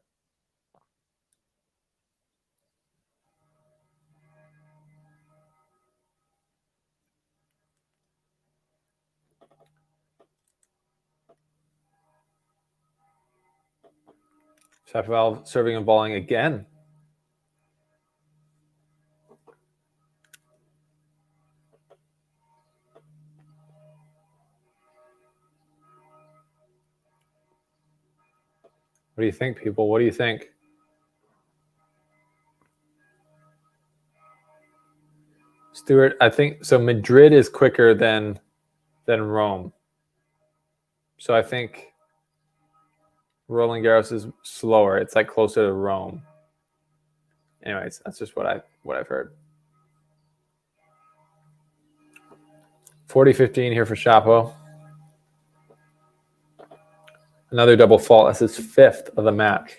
Shapovalov serving and volleying again. What do you think, people? What do you think? Stuart, I think so. Madrid is quicker than Rome. So I think Roland Garros is slower. It's like closer to Rome. Anyways, that's just what I've heard. 40-15 here for Chapo. Another double fault. That's his 5th of the match.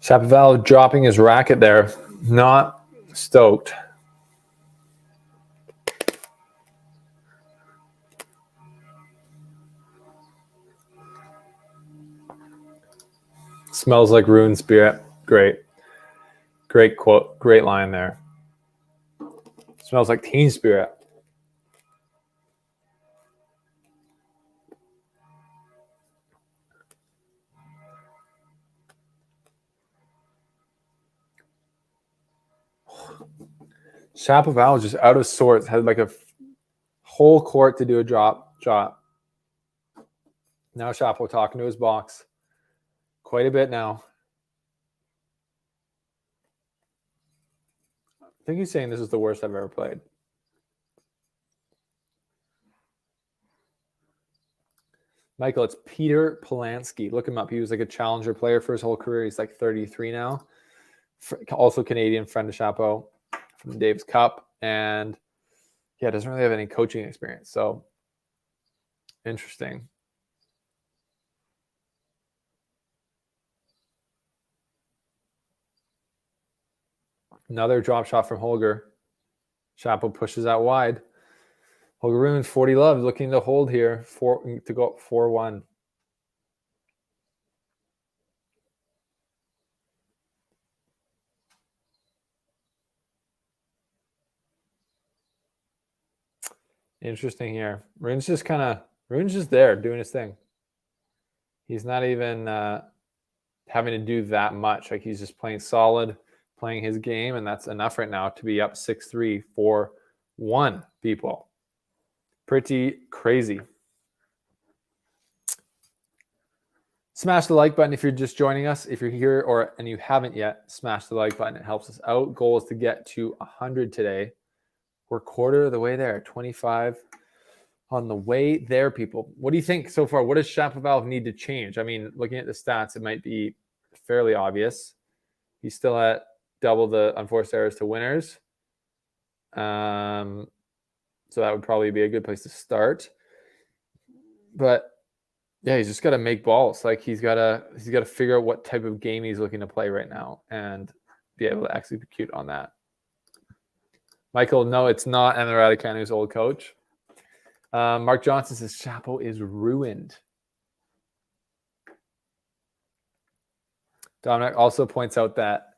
Shapovalov dropping his racket there. Not stoked. Smells like Rune spirit. Great. Great quote. Great line there. Smells like teen spirit. Shapovalov just out of sorts. Had like a whole court to do a drop. Now Shapo talking to his box. Quite a bit now. I think he's saying this is the worst I've ever played. Michael, it's Peter Polanski. Look him up. He was like a challenger player for his whole career. He's like 33 now. Also Canadian, friend of Shapo from the Davis Cup. And yeah, doesn't really have any coaching experience. So interesting. Another drop shot from Holger. Shapo pushes out wide. Holger Rune, 40 love, looking to hold here to go up 4-1. Interesting here. Rune's just there doing his thing. He's not even having to do that much. Like he's just playing solid, playing his game, and that's enough right now to be up 6-3, 4-1, people. Pretty crazy. Smash the like button if you're just joining us. If you're here and you haven't yet, smash the like button. It helps us out. Goal is to get to 100 today. We're quarter of the way there. 25 on the way there, people. What do you think so far? What does Shapovalov need to change? I mean, looking at the stats, it might be fairly obvious. He's still at double the unforced errors to winners. So that would probably be a good place to start. But yeah, he's just got to make balls. Like he's got to figure out what type of game he's looking to play right now and be able to execute on that. Michael, no, it's not Emma Raducanu's old coach. Mark Johnson says Shapo is ruined. Dominic also points out that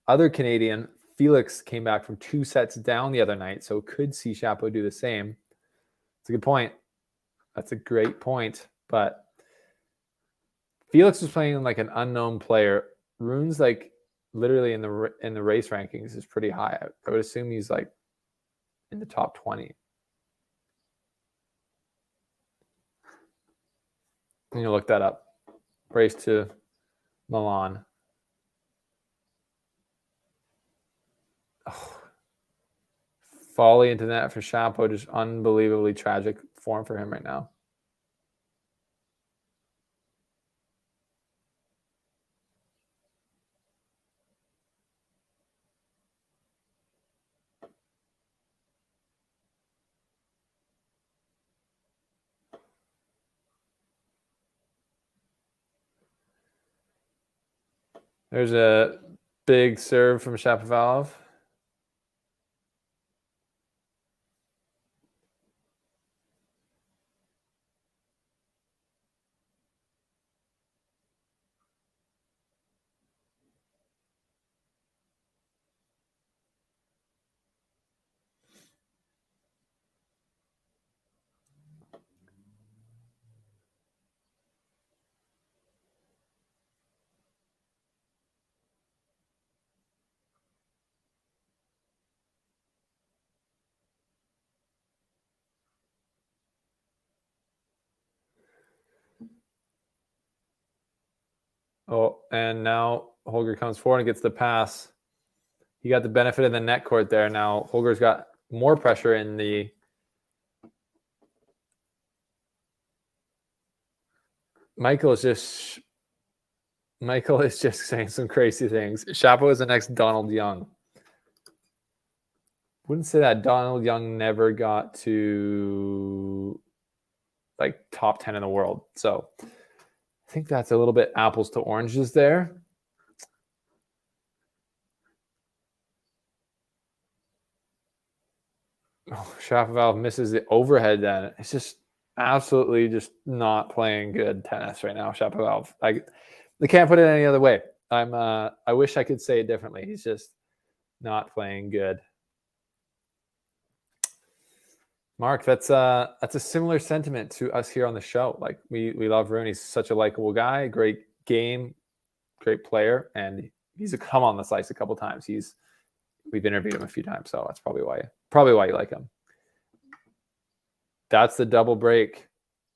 other Canadian, Felix, came back from 2 sets down the other night, so could see Shapo do the same. It's a good point. That's a great point. But Felix was playing like an unknown player. Rune's like literally in the race rankings is pretty high. I would assume he's like in the top 20. And you look that up. Race to Milan. Oh. Volley into net for Shapo. Just unbelievably tragic form for him right now. There's a big serve from Shapovalov. Oh, and now Holger comes forward and gets the pass. He got the benefit of the net court there. Now Holger's got more pressure in the Michael is just saying some crazy things. Shapo is the next Donald Young. Wouldn't say that. Donald Young never got to like top 10 in the world. So I think that's a little bit apples to oranges there. Shapovalov misses the overhead then. It's just absolutely just not playing good tennis right now, Shapovalov. I can't put it any other way. I wish I could say it differently. He's just not playing good. Mark, that's a similar sentiment to us here on the show. Like we love Rune. He's such a likable guy, great game, great player, and he's come on the slice a couple times. We've interviewed him a few times, so that's probably why you like him. That's the double break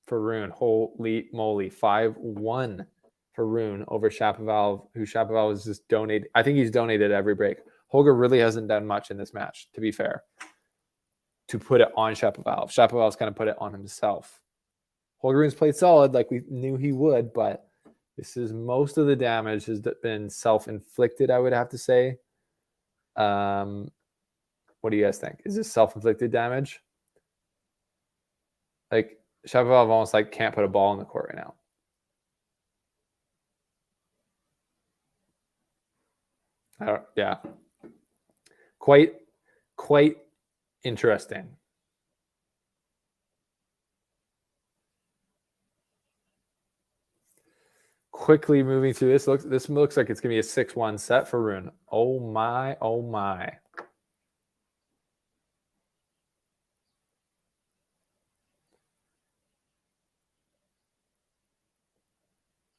for Rune. Holy moly, 5-1 for Rune over Shapovalov, who Shapovalov has just donated. I think he's donated every break. Holger really hasn't done much in this match, to be fair, to put it on Shapovalov. Shapovalov's kind of put it on himself. Holger Rune's played solid like we knew he would, but this is most of the damage has been self-inflicted, I would have to say. What do you guys think? Is this self-inflicted damage? Like Shapovalov almost like can't put a ball in the court right now. Yeah. Quite interesting. Quickly moving through this. This looks like it's gonna be a 6-1 set for Rune. Oh my, oh my.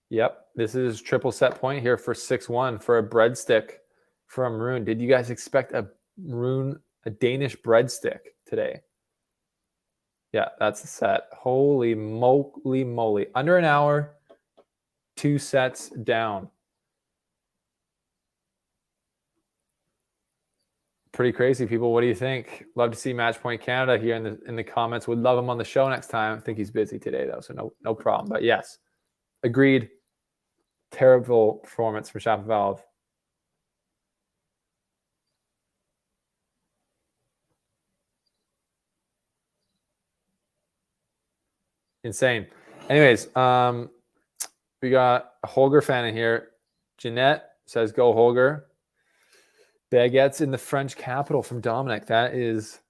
Yep, this is triple set point here for 6-1 for a breadstick from Rune. Did you guys expect a Danish breadstick today? Yeah, that's the set. Holy moly. Under an hour, 2 sets down. Pretty crazy, people. What do you think? Love to see Match Point Canada here in the comments. Would love him on the show next time. I think he's busy today, though, so no problem. But yes, agreed. Terrible performance for Shapovalov. Insane. Anyways, we got a Holger fan in here. Jeanette says, go Holger. Baguettes in the French capital from Dominic. That is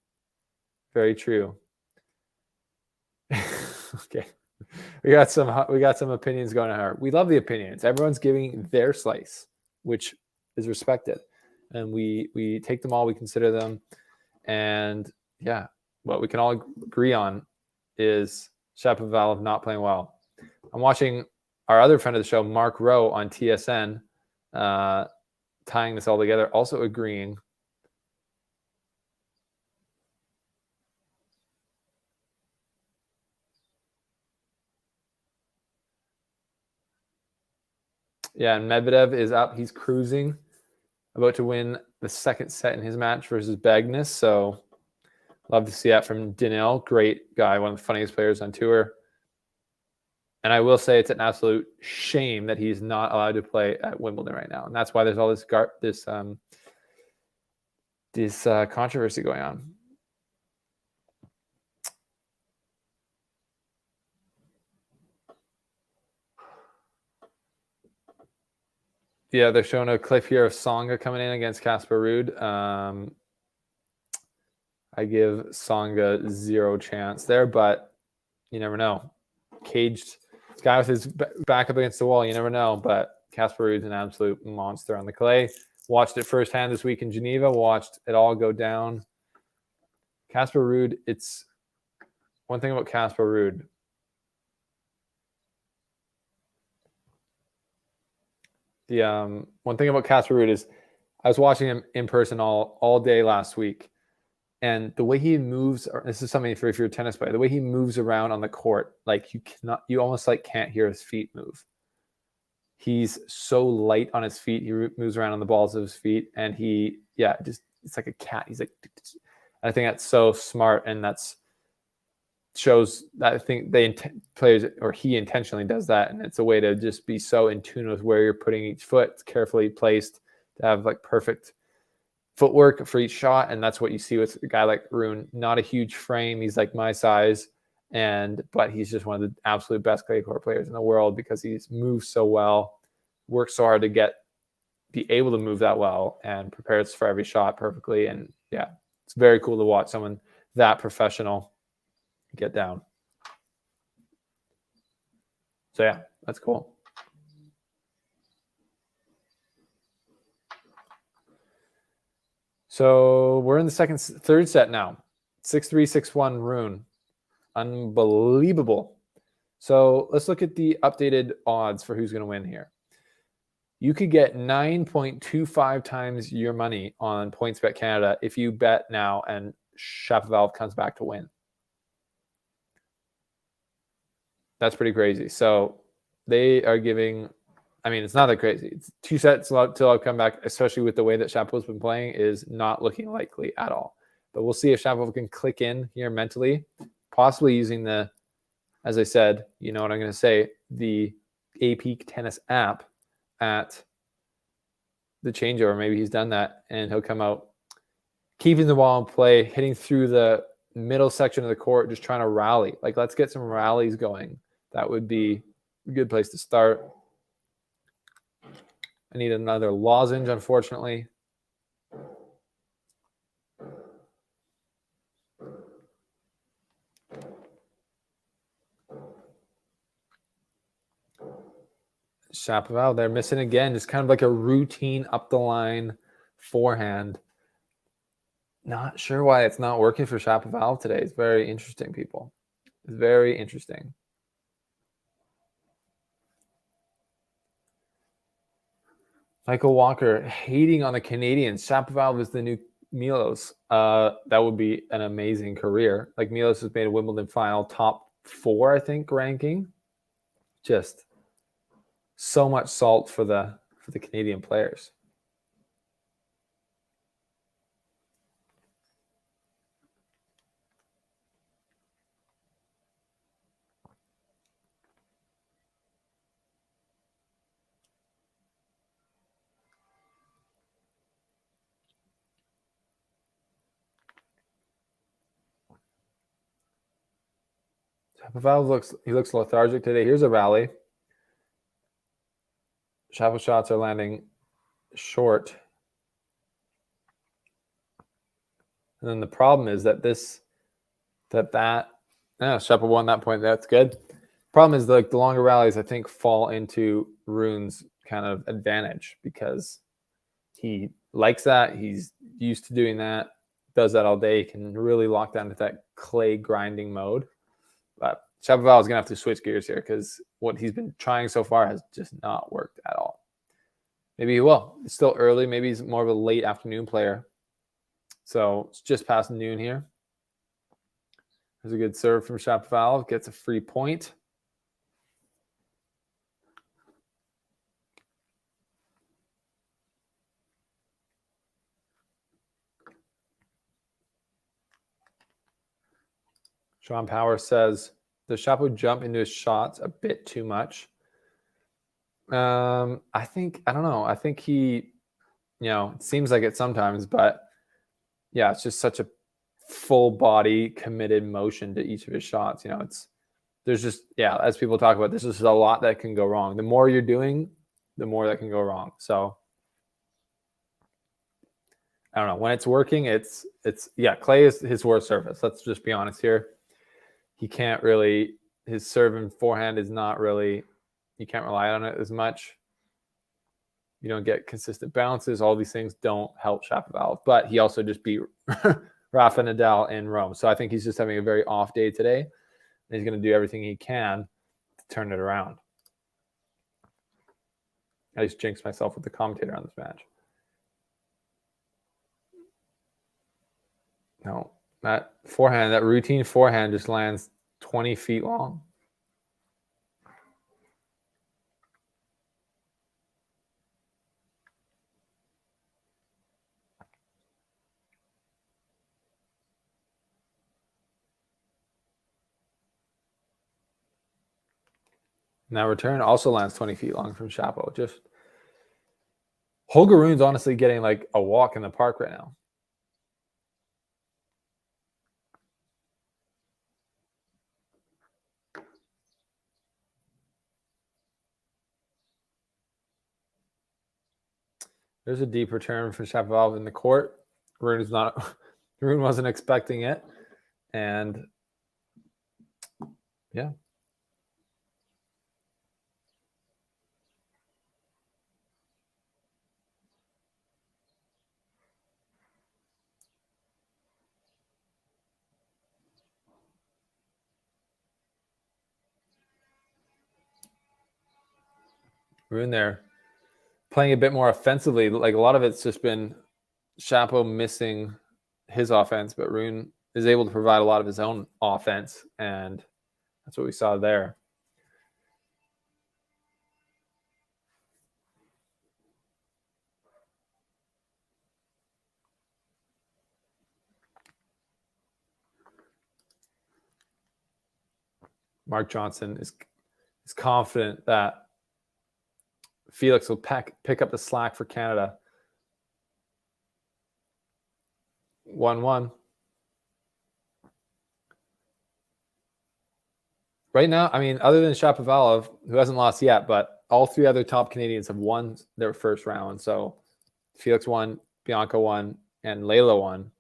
very true. Okay. We got some opinions going on here. We love the opinions. Everyone's giving their slice, which is respected. And we take them all, we consider them. And yeah, what we can all agree on is Shapovalov not playing well. I'm watching our other friend of the show, Mark Rowe, on TSN, tying this all together, also agreeing. Yeah, and Medvedev is up. He's cruising, about to win the second set in his match versus Bagnes. So love to see that from Denis. Great guy, one of the funniest players on tour. And I will say it's an absolute shame that he's not allowed to play at Wimbledon right now. And that's why there's all this controversy going on. Yeah, they're showing a clip here of Tsonga coming in against Casper Ruud. I give Tsonga 0 chance there, but you never know. Caged guy with his back up against the wall, you never know. But Casper Ruud's an absolute monster on the clay. Watched it firsthand this week in Geneva. Watched it all go down. Casper Ruud, it's one thing about Casper Ruud. The one thing about Casper Ruud is I was watching him in person all day last week, and the way he moves, this is something for if you're a tennis player, the way he moves around on the court, like you almost like can't hear his feet move. He's so light on his feet. He moves around on the balls of his feet, and it's like a cat. He's like, I think that's so smart, and that's shows that I think players or he intentionally does that, and it's a way to just be so in tune with where you're putting each foot. It's carefully placed to have like perfect footwork for each shot, and that's what you see with a guy like Rune. Not a huge frame. He's like my size, but he's just one of the absolute best clay court players in the world because he moves so well, works so hard to be able to move that well, and prepares for every shot perfectly. And yeah, it's very cool to watch someone that professional get down. So yeah, that's cool. So we're in the third set now. 6-3, 6-1 Rune. Unbelievable. So let's look at the updated odds for who's going to win here. You could get 9.25 times your money on PointsBet Canada if you bet now and Shapovalov comes back to win. That's pretty crazy. So they are giving, I mean, it's not that crazy. It's 2 sets till I'll come back, especially with the way that Shapovalov's been playing, is not looking likely at all. But we'll see if Shapovalov can click in here mentally, possibly using the, as I said, you know what I'm going to say, the AP Tennis app at the changeover. Maybe he's done that, and he'll come out keeping the ball in play, hitting through the middle section of the court, just trying to rally. Like, let's get some rallies going. That would be a good place to start. I need another lozenge, unfortunately. Shapovalov, they're missing again. Just kind of like a routine up the line forehand. Not sure why it's not working for Shapovalov today. It's very interesting, people. It's very interesting. Michael Walker hating on the Canadians. Shapovalov is the new Milos. That would be an amazing career. Like, Milos has made a Wimbledon final top 4, I think, ranking. Just so much salt for the Canadian players. Shapovalov looks lethargic today. Here's a rally. Shapo shots are landing short. And then the problem is that Shapo won that point. That's good. Problem is, like, the longer rallies, I think, fall into Rune's kind of advantage because he likes that. He's used to doing that, does that all day. He can really lock down to that clay grinding mode. But Shapovalov is going to have to switch gears here because what he's been trying so far has just not worked at all. Maybe he will. It's still early. Maybe he's more of a late afternoon player. So it's just past noon here. There's a good serve from Shapovalov. Gets a free point. Sean Power says, does Shapo jump into his shots a bit too much? I don't know. I think he, it seems like it sometimes, but yeah, it's just such a full body committed motion to each of his shots. There's just, as people talk about, there's just a lot that can go wrong. The more you're doing, the more that can go wrong. So I don't know. When it's working, it's clay is his worst surface. Let's just be honest here. He can't really, his serve and forehand is not really, you can't rely on it as much. You don't get consistent bounces. All these things don't help Shapovalov. But he also just beat Rafa Nadal in Rome. So I think he's just having a very off day today. And he's going to do everything he can to turn it around. I just jinxed myself with the commentator on this match. No, that forehand, that routine forehand just lands 20 feet long. And that return also lands 20 feet long from Shapo. Just Holger Rune's honestly getting like a walk in the park right now. There's a deep return from Shapovalov in the court. Rune wasn't expecting it. And yeah. Rune there playing a bit more offensively. Like a lot of it's just been Shapo missing his offense, but Rune is able to provide a lot of his own offense, and that's what we saw there. Mark Johnson is confident that Felix will pick up the slack for Canada. 1-1. Right now, I mean, other than Shapovalov, who hasn't lost yet, but all three other top Canadians have won their first round. So Felix won, Bianca won, and Layla won.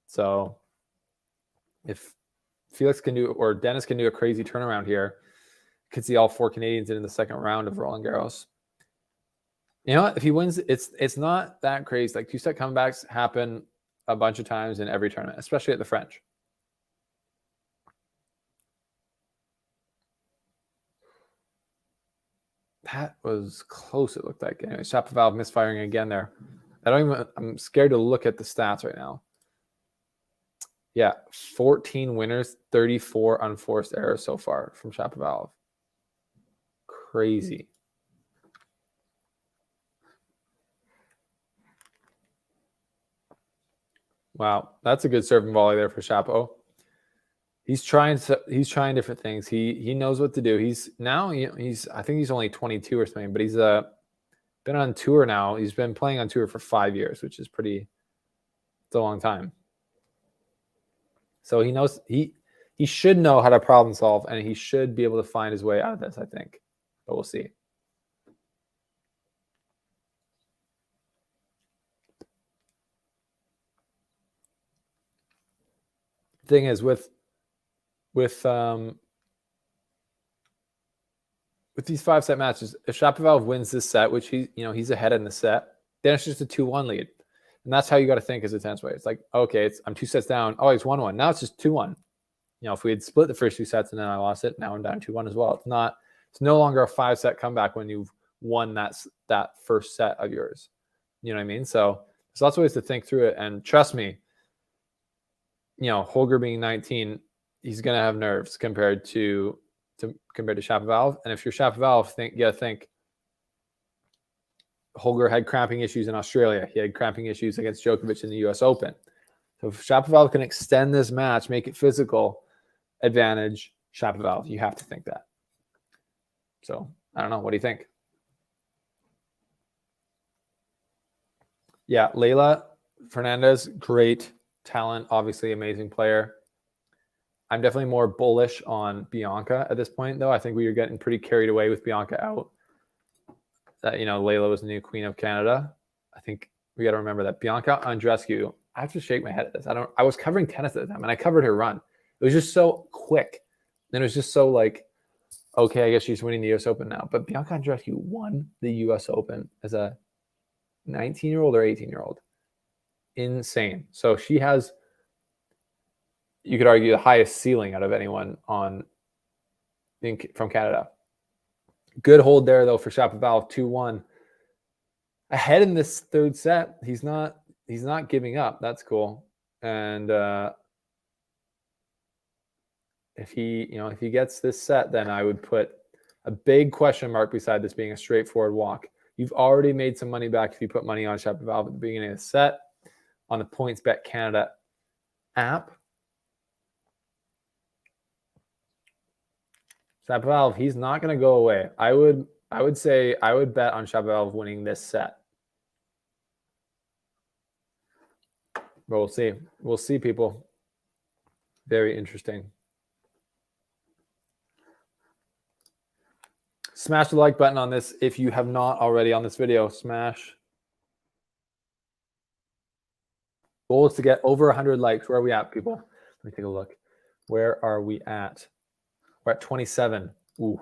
So if Felix can do, or Denis can do a crazy turnaround here, could see all four Canadians in the second round of Roland Garros. You know what? If he wins, it's not that crazy. Like two-set comebacks happen a bunch of times in every tournament, especially at the French. That was close, it looked like. Anyway, Shapovalov misfiring again there. I'm scared to look at the stats right now. Yeah, 14 winners, 34 unforced errors so far from Shapovalov. Crazy. Wow, that's a good serving volley there for Shapo. He's trying different things. He knows what to do. I think he's only 22 or something, but he's been on tour now. He's been playing on tour for 5 years, which is it's a long time. So he knows he should know how to problem solve, and he should be able to find his way out of this, I think. But we'll see. The thing is with these 5-set matches, if Shapovalov wins this set, which he's ahead in the set, then it's just a 2-1 lead. And that's how you got to think as a tennis player. It's like, okay, I'm 2 sets down. Oh, it's 1-1. Now it's just 2-1. If we had split the first 2 sets and then I lost it, now I'm down 2-1 as well. It's no longer a 5-set comeback when you've won that first set of yours. You know what I mean? So there's lots of ways to think through it. And trust me, Holger being 19, he's going to have nerves compared to Shapovalov. And if you're Shapovalov, you got to think Holger had cramping issues in Australia. He had cramping issues against Djokovic in the U.S. Open. So if Shapovalov can extend this match, make it physical, advantage Shapovalov, you have to think that. So I don't know. What do you think? Yeah, Layla Fernandez, great talent, obviously amazing player. I'm definitely more bullish on Bianca at this point, though. I think we are getting pretty carried away with Bianca out. That Layla was the new queen of Canada. I think we got to remember that Bianca Andreescu. I have to shake my head at this. I was covering tennis at the time, and I covered her run. It was just so quick, and it was just so like, okay, I guess she's winning the U.S. Open now. But Bianca Andreescu won the U.S. Open as a 19-year-old or 18-year-old. Insane. So she has, you could argue, the highest ceiling out of anyone from Canada. Good hold there, though, for Shapovalov, 2-1. Ahead in this third set. He's not giving up. That's cool. And if he gets this set, then I would put a big question mark beside this being a straightforward walk. You've already made some money back if you put money on Shapovalov at the beginning of the set on the PointsBet Canada app. Shapovalov, he's not going to go away. I would say I would bet on Shapovalov winning this set. But we'll see. We'll see, people. Very interesting. Smash the like button on this if you have not already on this video. Smash. Goal is to get over 100 likes. Where are we at, people? Let me take a look. Where are we at? We're at 27. Ooh.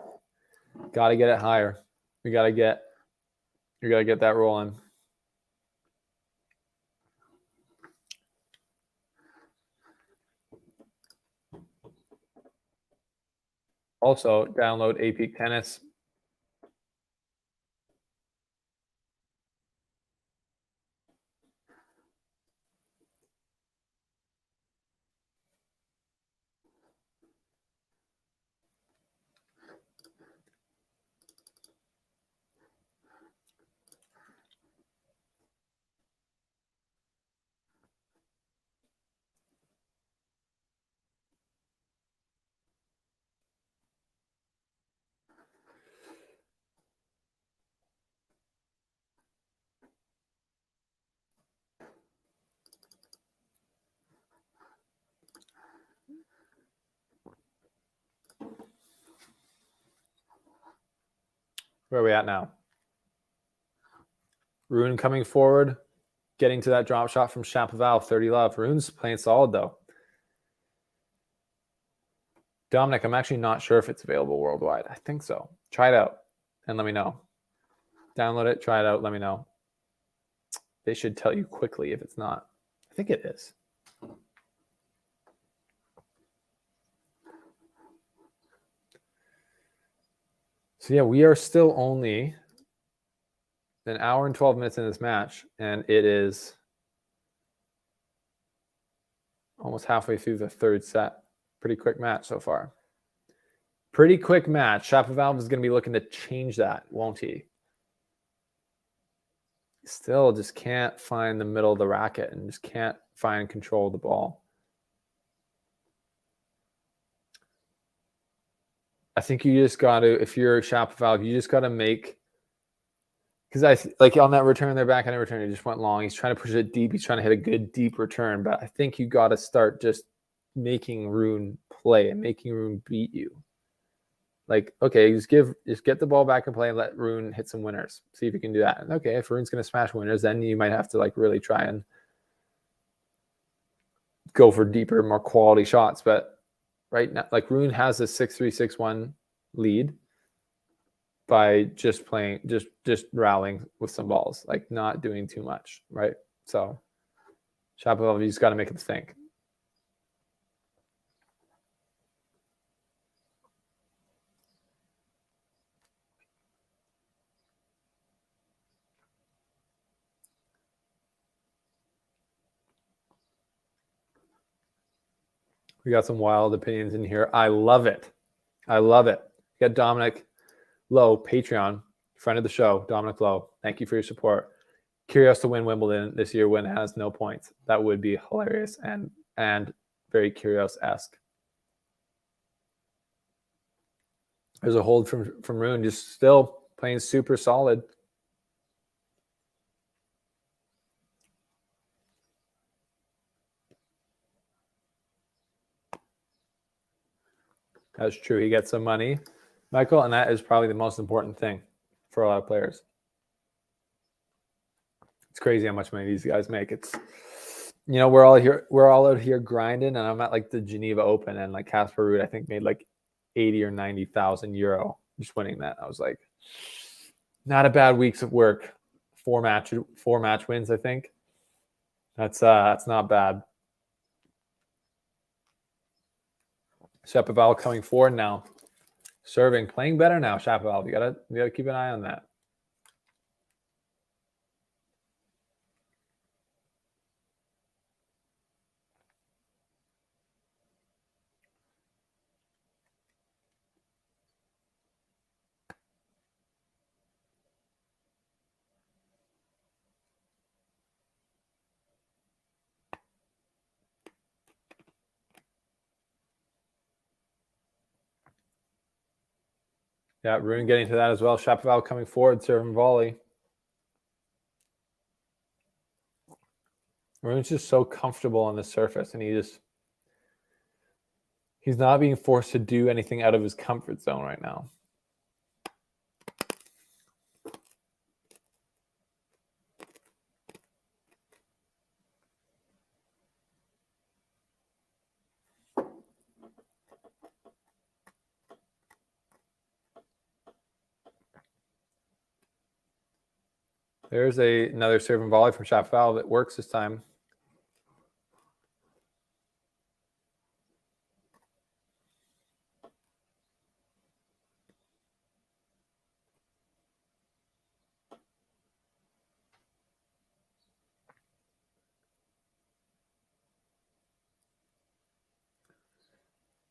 Got to get it higher. You got to get that rolling. Also, download AP Tennis. Where are we at now? Rune coming forward, getting to that drop shot from Shapovalov, 30 love. Rune's playing solid, though. Dominic, I'm actually not sure if it's available worldwide. I think so. Try it out and let me know. Download it, try it out, let me know. They should tell you quickly if it's not. I think it is. So yeah, we are still only an hour and 12 minutes in this match, and it is almost halfway through the third set. Pretty quick match so far. Pretty quick match. Shapovalov is going to be looking to change that, won't he? Still just can't find the middle of the racket and just can't find control of the ball. I think you just got to, if you're Shapovalov, you just got to make, because like on that return, they're back on a return. He just went long. He's trying to push it deep. He's trying to hit a good deep return. But I think you got to start just making Rune play and making Rune beat you. Like, okay, just get the ball back and play and let Rune hit some winners. See if you can do that. And okay, if Rune's going to smash winners, then you might have to like really try and go for deeper, more quality shots. But right now, like Rune has a 6-3, 6-1 lead by just playing, just rallying with some balls, like not doing too much, right? So Shapovalov, you just got to make him think. We got some wild opinions in here. I love it. I love it. We got Dominic Lowe, Patreon, friend of the show, Dominic Lowe. Thank you for your support. Curious to win Wimbledon this year when it has no points. That would be hilarious and very Curious-esque. There's a hold from Rune, just still playing super solid. That's true. He gets some money, Michael, and that is probably the most important thing for a lot of players. It's crazy how much money these guys make. It's, you know, we're all out here grinding, and I'm at like the Geneva Open, and like Casper Ruud, I think made like 80 or 90,000 euro just winning that. I was like, not a bad weeks of work. Four match wins, I think. That's not bad. Shapovalov coming forward now, serving, playing better now. Shapovalov, you gotta keep an eye on that. Yeah, Rune getting to that as well. Shapovalov coming forward, serving volley. Rune's just so comfortable on the surface, and he's not being forced to do anything out of his comfort zone right now. There's another serve and volley from Shapovalov that works this time.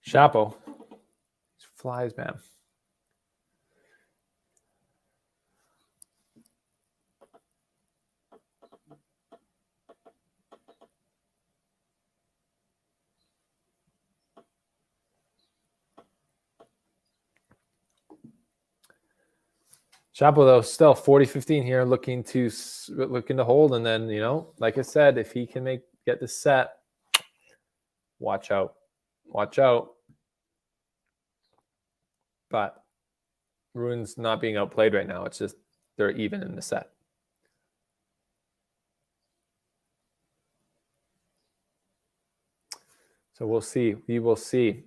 Shapo. Flies, man. Shapo, though, still 40-15 here, looking to hold. And then, you know, like I said, if he can get this set, watch out. Watch out. But Rune's not being outplayed right now. It's just they're even in the set. So we'll see. We will see.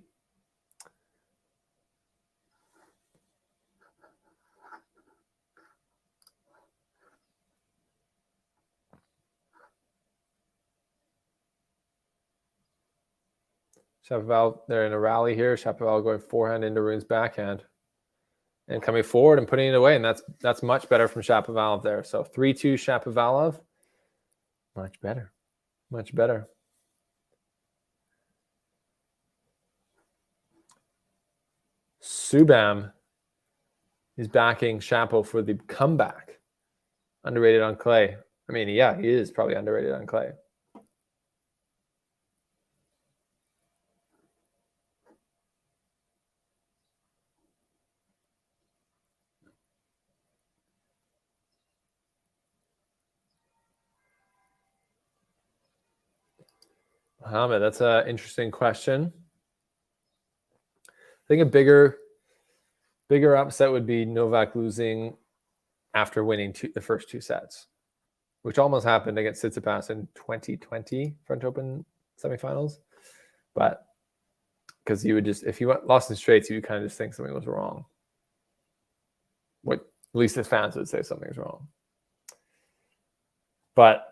Shapovalov, they're in a rally here. Shapovalov going forehand into Rune's backhand. And coming forward and putting it away. And that's much better from Shapovalov there. So 3-2 Shapovalov. Much better. Much better. Subban is backing Shapo for the comeback. Underrated on clay. I mean, yeah, he is probably underrated on clay. Mohammed, that's an interesting question. I think a bigger upset would be Novak losing after winning the first 2 sets, which almost happened against Tsitsipas in 2020 French Open semifinals. But because you would just, if you lost in straights, you would kind of just think something was wrong. What at least the fans would say something's wrong. But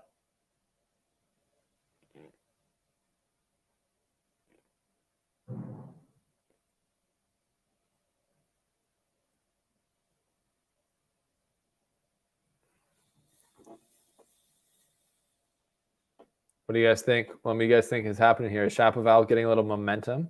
what do you guys think? What do you guys think is happening here? Is Shapovalov getting a little momentum?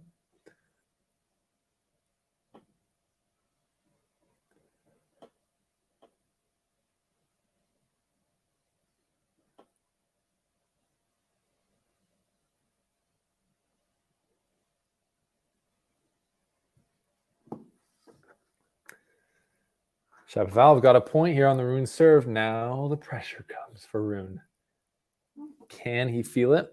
Shapovalov got a point here on the Rune serve. Now the pressure comes for Rune. Can he feel it?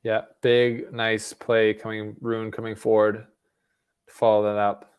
Yeah, big, nice play coming, Rune coming forward to follow that up.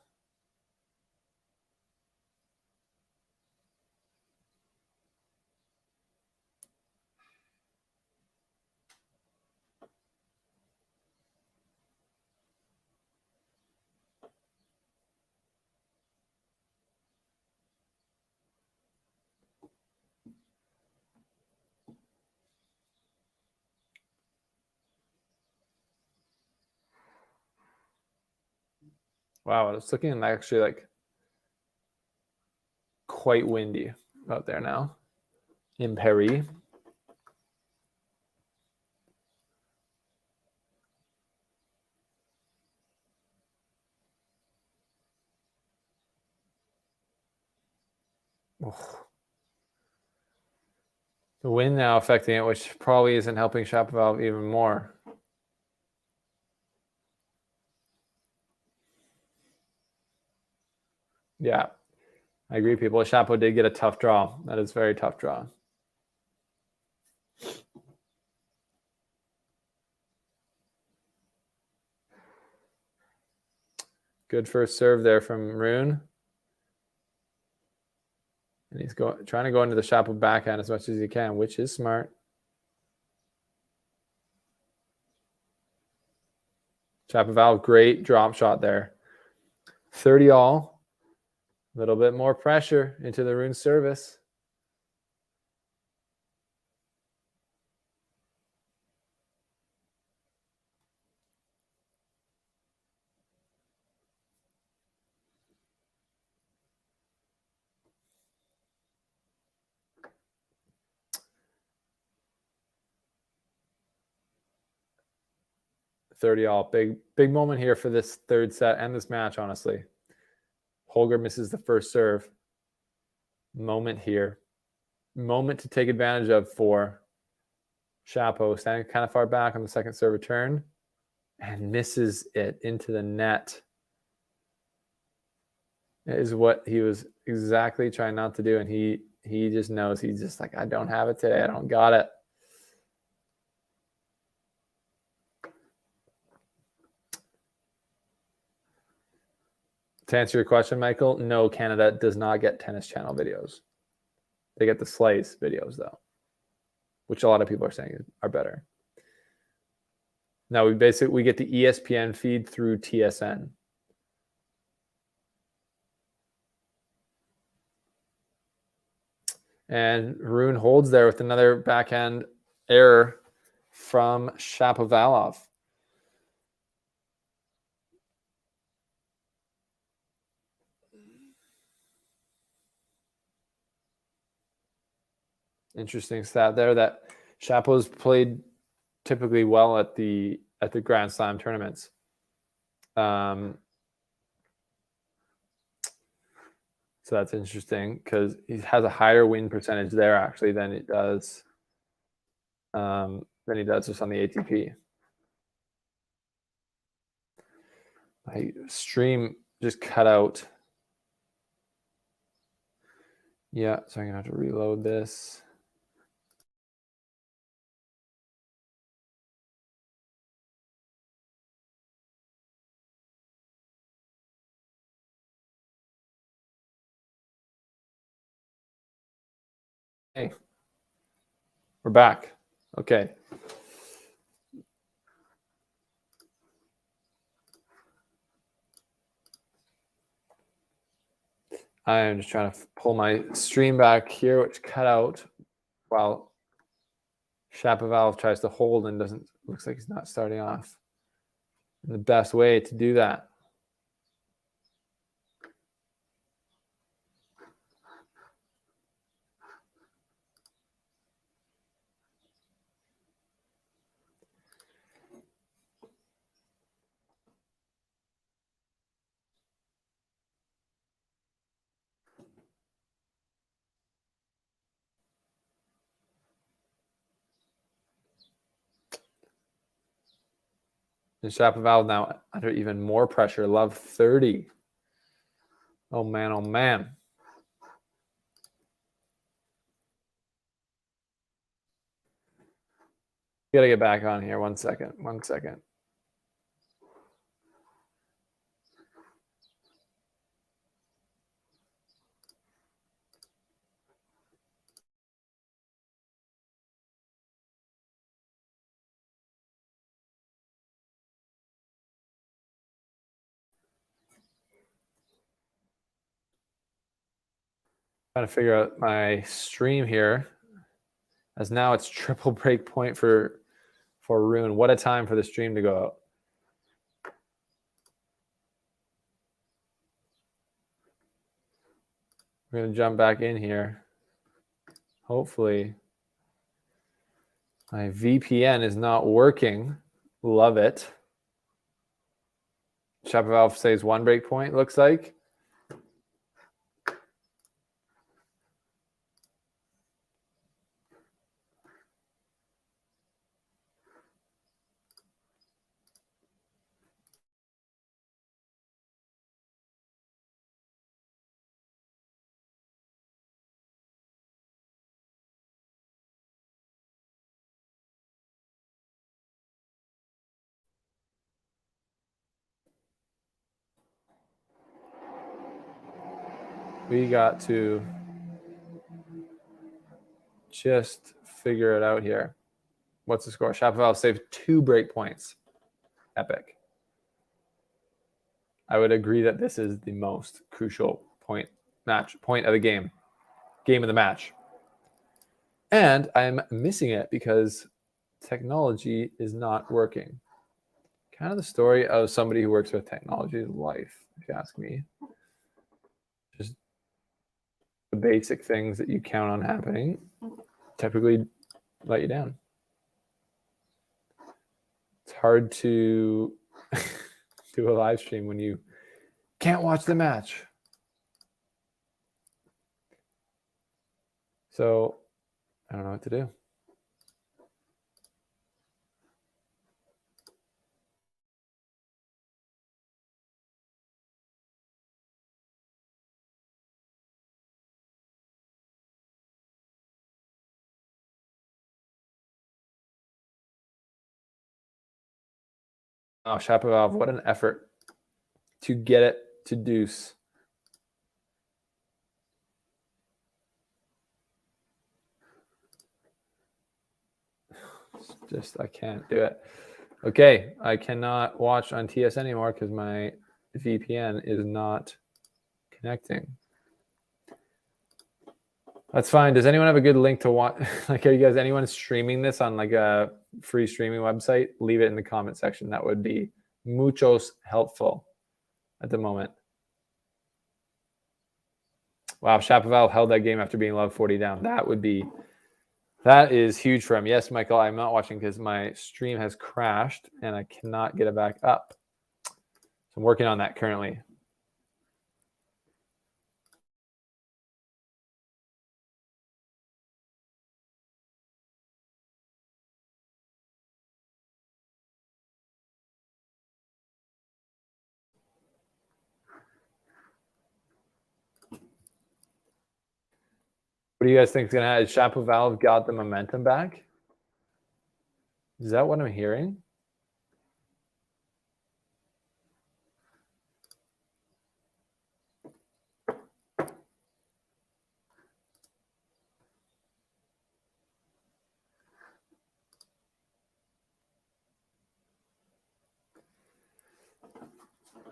Wow, it's looking actually like quite windy out there now in Paris. Oh. The wind now affecting it, which probably isn't helping Shapovalov even more. Yeah, I agree, people. Shapo did get a tough draw. That is a very tough draw. Good first serve there from Rune. And he's trying to go into the Shapo backhand as much as he can, which is smart. Shapovalov, great drop shot there. 30 all. A little bit more pressure into the Rune service. All. Big moment here for this third set and this match, honestly. Holger misses the first serve. Moment here. Moment to take advantage of for Shapo, standing kind of far back on the second serve return and misses it into the net. It is what he was exactly trying not to do, and he just knows. He's just like, I don't have it today. I don't got it. To answer your question, Michael, no, Canada does not get Tennis Channel videos. They get the Slice videos, though, which a lot of people are saying are better. Now, we get the ESPN feed through TSN. And Rune holds there with another backhand error from Shapovalov. Interesting stat there that Shapo's played typically well at the Grand Slam tournaments. So that's interesting because he has a higher win percentage there actually than he does just on the ATP. My stream just cut out. Yeah, so I'm gonna have to reload this. Hey, we're back. Okay. I am just trying to pull my stream back here, which cut out while Shapovalov tries to hold and looks like he's not starting off in the best way to do that. And Shapovalov now under even more pressure. Love 30. Oh, man. Oh, man. Got to get back on here. 1 second. 1 second. Trying to figure out my stream here, as now it's triple break point for Rune. What a time for the stream to go out. We're going to jump back in here. Hopefully my VPN is not working. Love it. Shapovalov says 1 break point, looks like. We got to just figure it out here. What's the score? Shapovalov saved 2 break points. Epic. I would agree that this is the most crucial point of the game of the match. And I'm missing it because technology is not working. Kind of the story of somebody who works with technology life, if you ask me. Just the basic things that you count on happening typically let you down. It's hard to do a live stream when you can't watch the match. So I don't know what to do. Oh, Shapovalov, what an effort to get it to deuce. It's just, I can't do it. Okay, I cannot watch on TS anymore because my VPN is not connecting. That's fine. Does anyone have a good link to watch? Like, are you guys, anyone streaming this on like a free streaming website? Leave it in the comment section. That would be muchos helpful at the moment. Wow, Shapovalov held that game after being love 40 down. That is huge for him. Yes, Michael, I'm not watching because my stream has crashed and I cannot get it back up. So I'm working on that currently. What do you guys think is going to happen? Has Shapovalov got the momentum back? Is that what I'm hearing?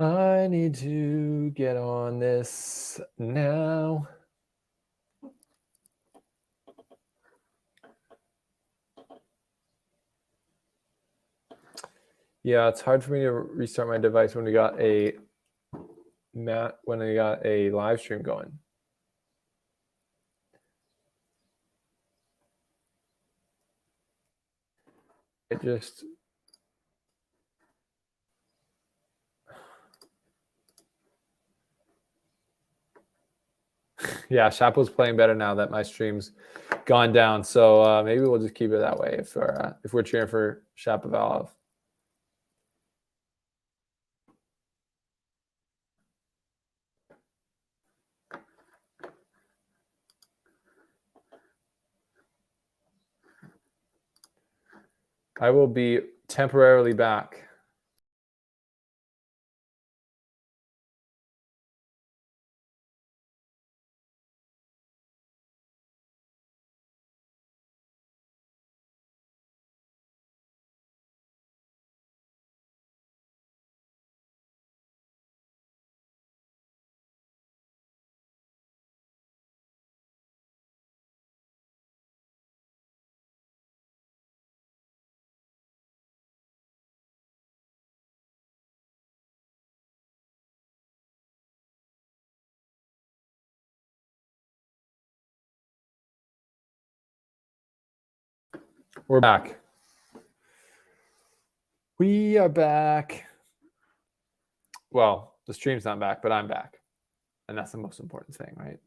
I need to get on this now. Yeah, it's hard for me to restart my device when we got a live stream going. It just yeah, Shapo's playing better now that my stream's gone down. So maybe we'll just keep it that way if we're cheering for Shapovalov. I will be temporarily back. We're back. We are back. Well, the stream's not back, but I'm back. And that's the most important thing, right?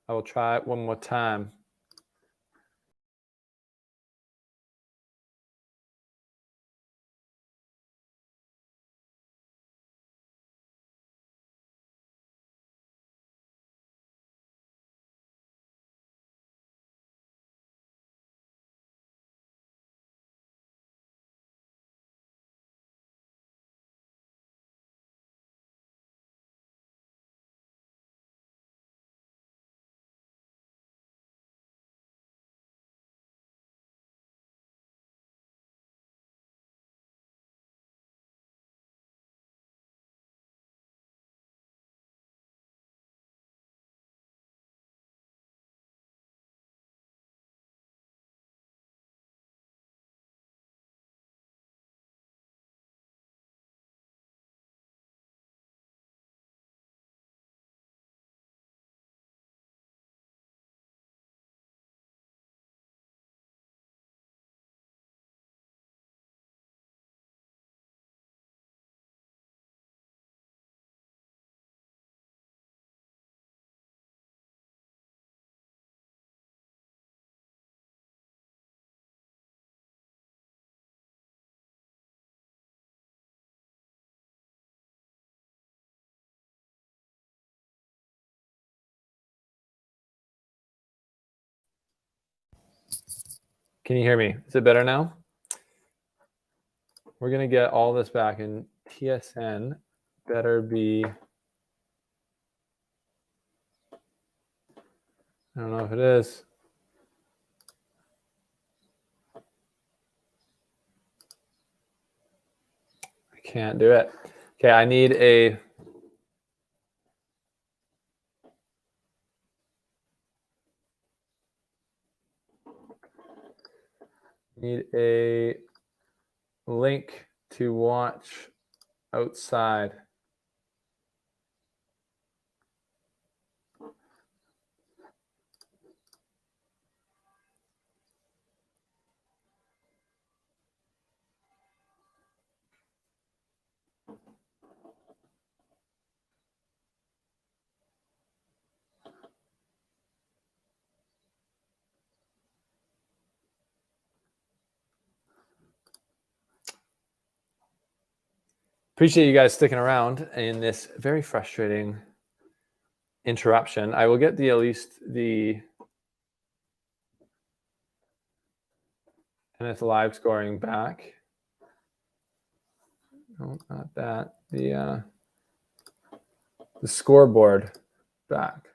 I will try it one more time. Can you hear me? Is it better now? We're going to get all this back, and TSN better be... I don't know if it is. I can't do it. Okay, I need a... Need a link to watch outside. Appreciate you guys sticking around in this very frustrating interruption. I will get at least the tennis live scoring back. No, not that. The scoreboard back.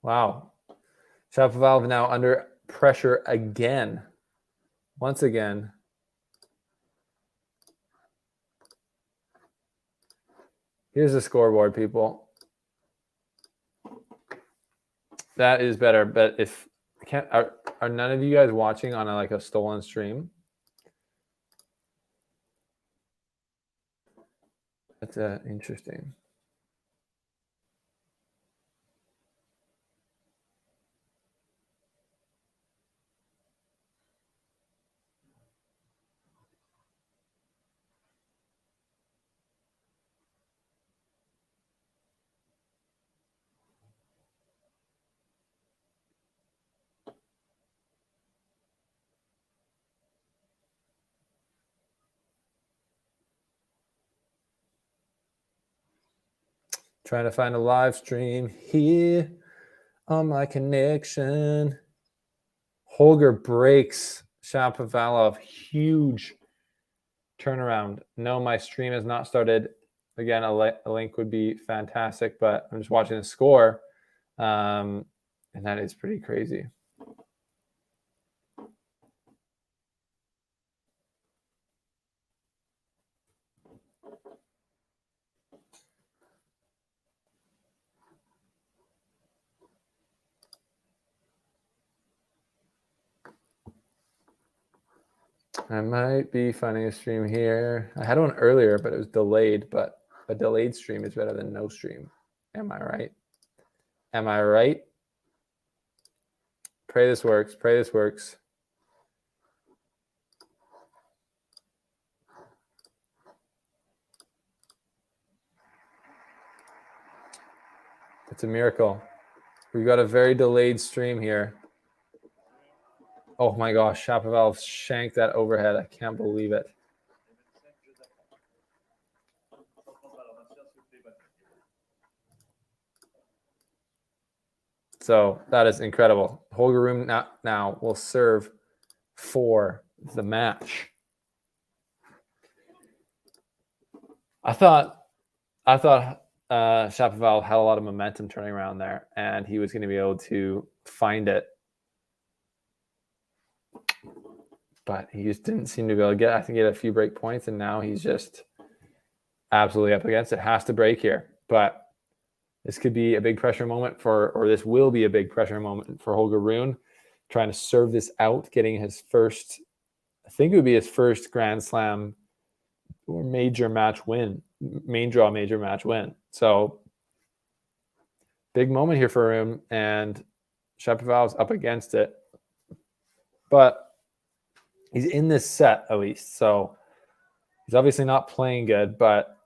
Wow. Shapovalov now under pressure again. Once again. Here's the scoreboard, people. That is better, but if are none of you guys watching on a stolen stream? That's interesting. Trying to find a live stream here on my connection. Holger breaks Shapovalov. Huge turnaround. No, my stream has not started. Again, a link would be fantastic, but I'm just watching the score, and that is pretty crazy. I might be finding a stream here. I had one earlier, but it was delayed. But a delayed stream is better than no stream. Am I right? Am I right? Pray this works. Pray this works. It's a miracle. We've got a very delayed stream here. Oh my gosh, Shapovalov shanked that overhead. I can't believe it. So that is incredible. Holger Rune now will serve for the match. I thought Shapovalov had a lot of momentum turning around there, and he was going to be able to find it. But he just didn't seem to be able to get. I think he had a few break points, and now he's just absolutely up against it. Has to break here, but this could be a big pressure moment or this will be a big pressure moment for Holger Rune, trying to serve this out, getting his first. I think it would be his first Grand Slam or major match win, main draw major match win. So big moment here for him, and Shapovalov's up against it, but he's in this set at least. So he's obviously not playing good, but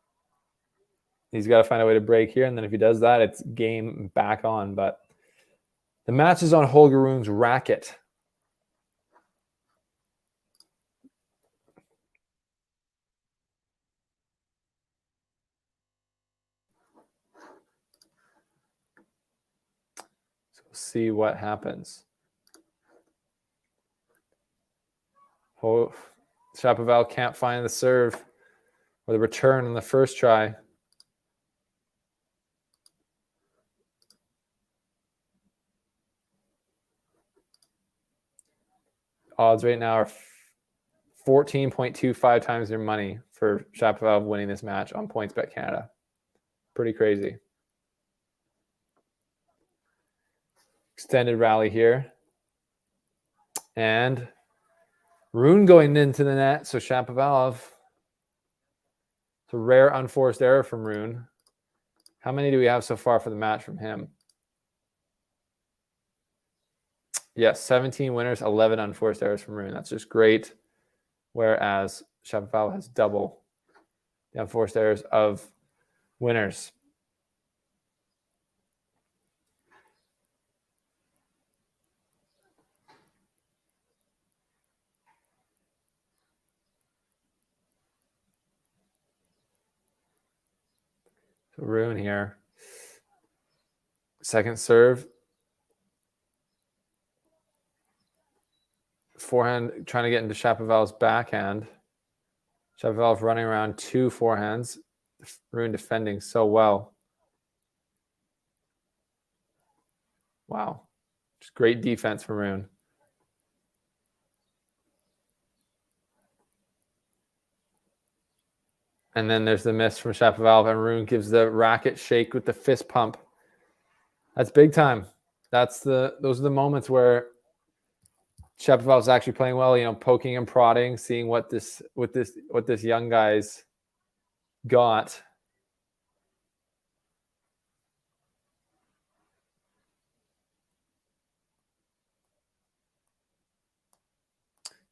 he's got to find a way to break here. And then if he does that, it's game back on. But The match is on Holger Rune's racket. So we'll see what happens. Shapovalov can't find the serve or the return on the first try. Odds right now are 14.25 times their money for Shapovalov winning this match on PointsBet Canada. Pretty crazy. Extended rally here. And Rune going into the net. So Shapovalov. It's a rare unforced error from Rune. How many do we have so far for the match from him? Yes, 17 winners, 11 unforced errors from Rune. That's just great. Whereas Shapovalov has double the unforced errors of winners. So Rune here. Second serve. Forehand trying to get into Shapovalov's backhand. Shapovalov running around two forehands. Rune defending so well. Wow. Just great defense from Rune. And then there's the miss from Shapovalov, and Rune gives the racket shake with the fist pump. That's big time. Those are the moments where Shapovalov's actually playing well, you know, poking and prodding, seeing what this young guy's got.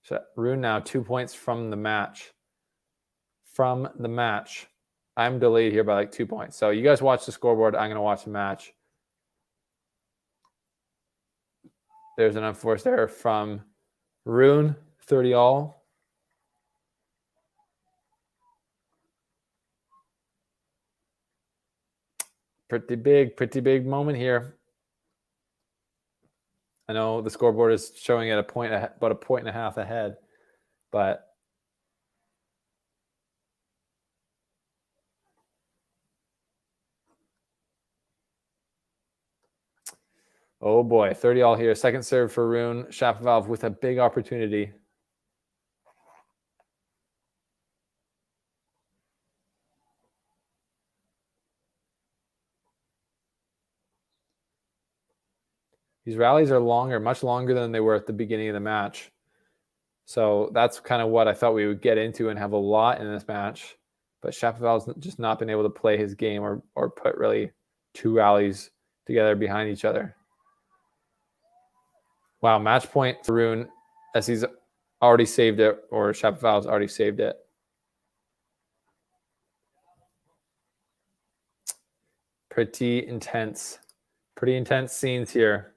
So Rune now 2 points from the match. From the match. I'm delayed here by like 2 points. So you guys watch the scoreboard. I'm going to watch the match. There's an unforced error from Rune, 30 all. Pretty big moment here. I know the scoreboard is showing it about a point and a half ahead, but oh boy, 30 all here. Second serve for Rune. Shapovalov with a big opportunity. These rallies are longer, much longer than they were at the beginning of the match. So that's kind of what I thought we would get into and have a lot in this match. But Shapovalov's just not been able to play his game or put really two rallies together behind each other. Wow, match point for Rune as he's already saved it, or Shapovalov's already saved it. Pretty intense scenes here.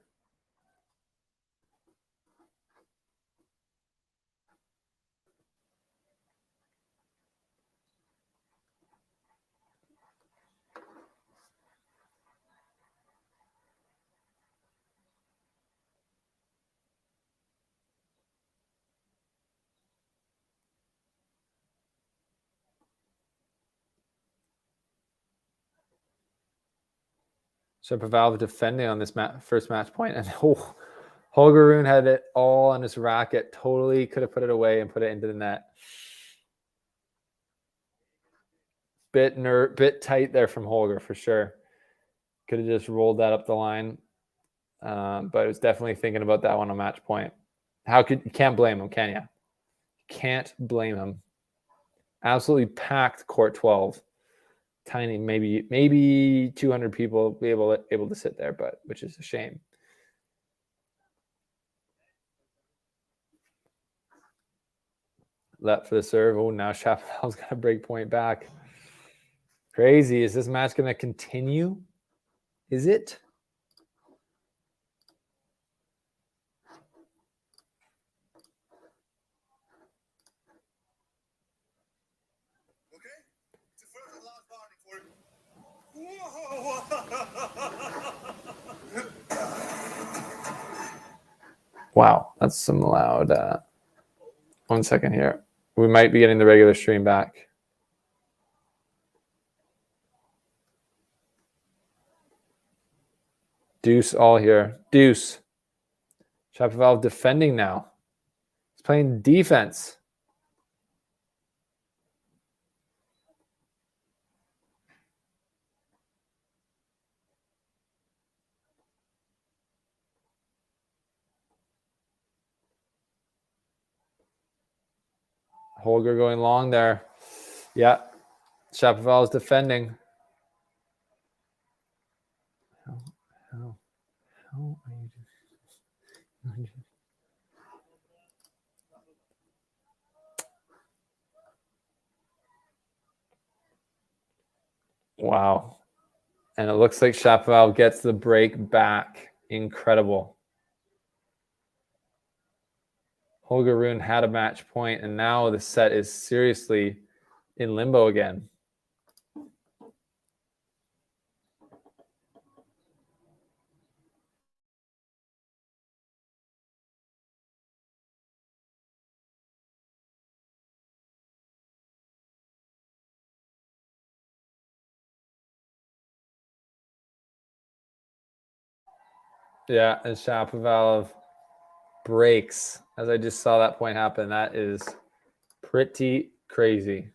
Shapovalov defending on this first match point, and Holger Rune had it all on his racket. Totally could have put it away and put it into the net. Bit tight there from Holger for sure. Could have just rolled that up the line, but I was definitely thinking about that one on match point. You can't blame him, can you? Can't blame him. Absolutely packed court 12. Tiny, maybe 200 people be able to sit there, but which is a shame. Left for the serve. Oh, now Shapovalov's got a break point back. Crazy. Is this match going to continue? Is it? Wow, that's some loud. 1 second here. We might be getting the regular stream back. Deuce all here. Deuce. Shapovalov defending now. He's playing defense. Holger going long there. Yeah. Shapovalov's defending. How are you doing? Wow. And it looks like Shapovalov gets the break back. Incredible. Holger Rune had a match point, and now the set is seriously in limbo again. Yeah, and Shapovalov breaks as I just saw that point happen. That is pretty crazy.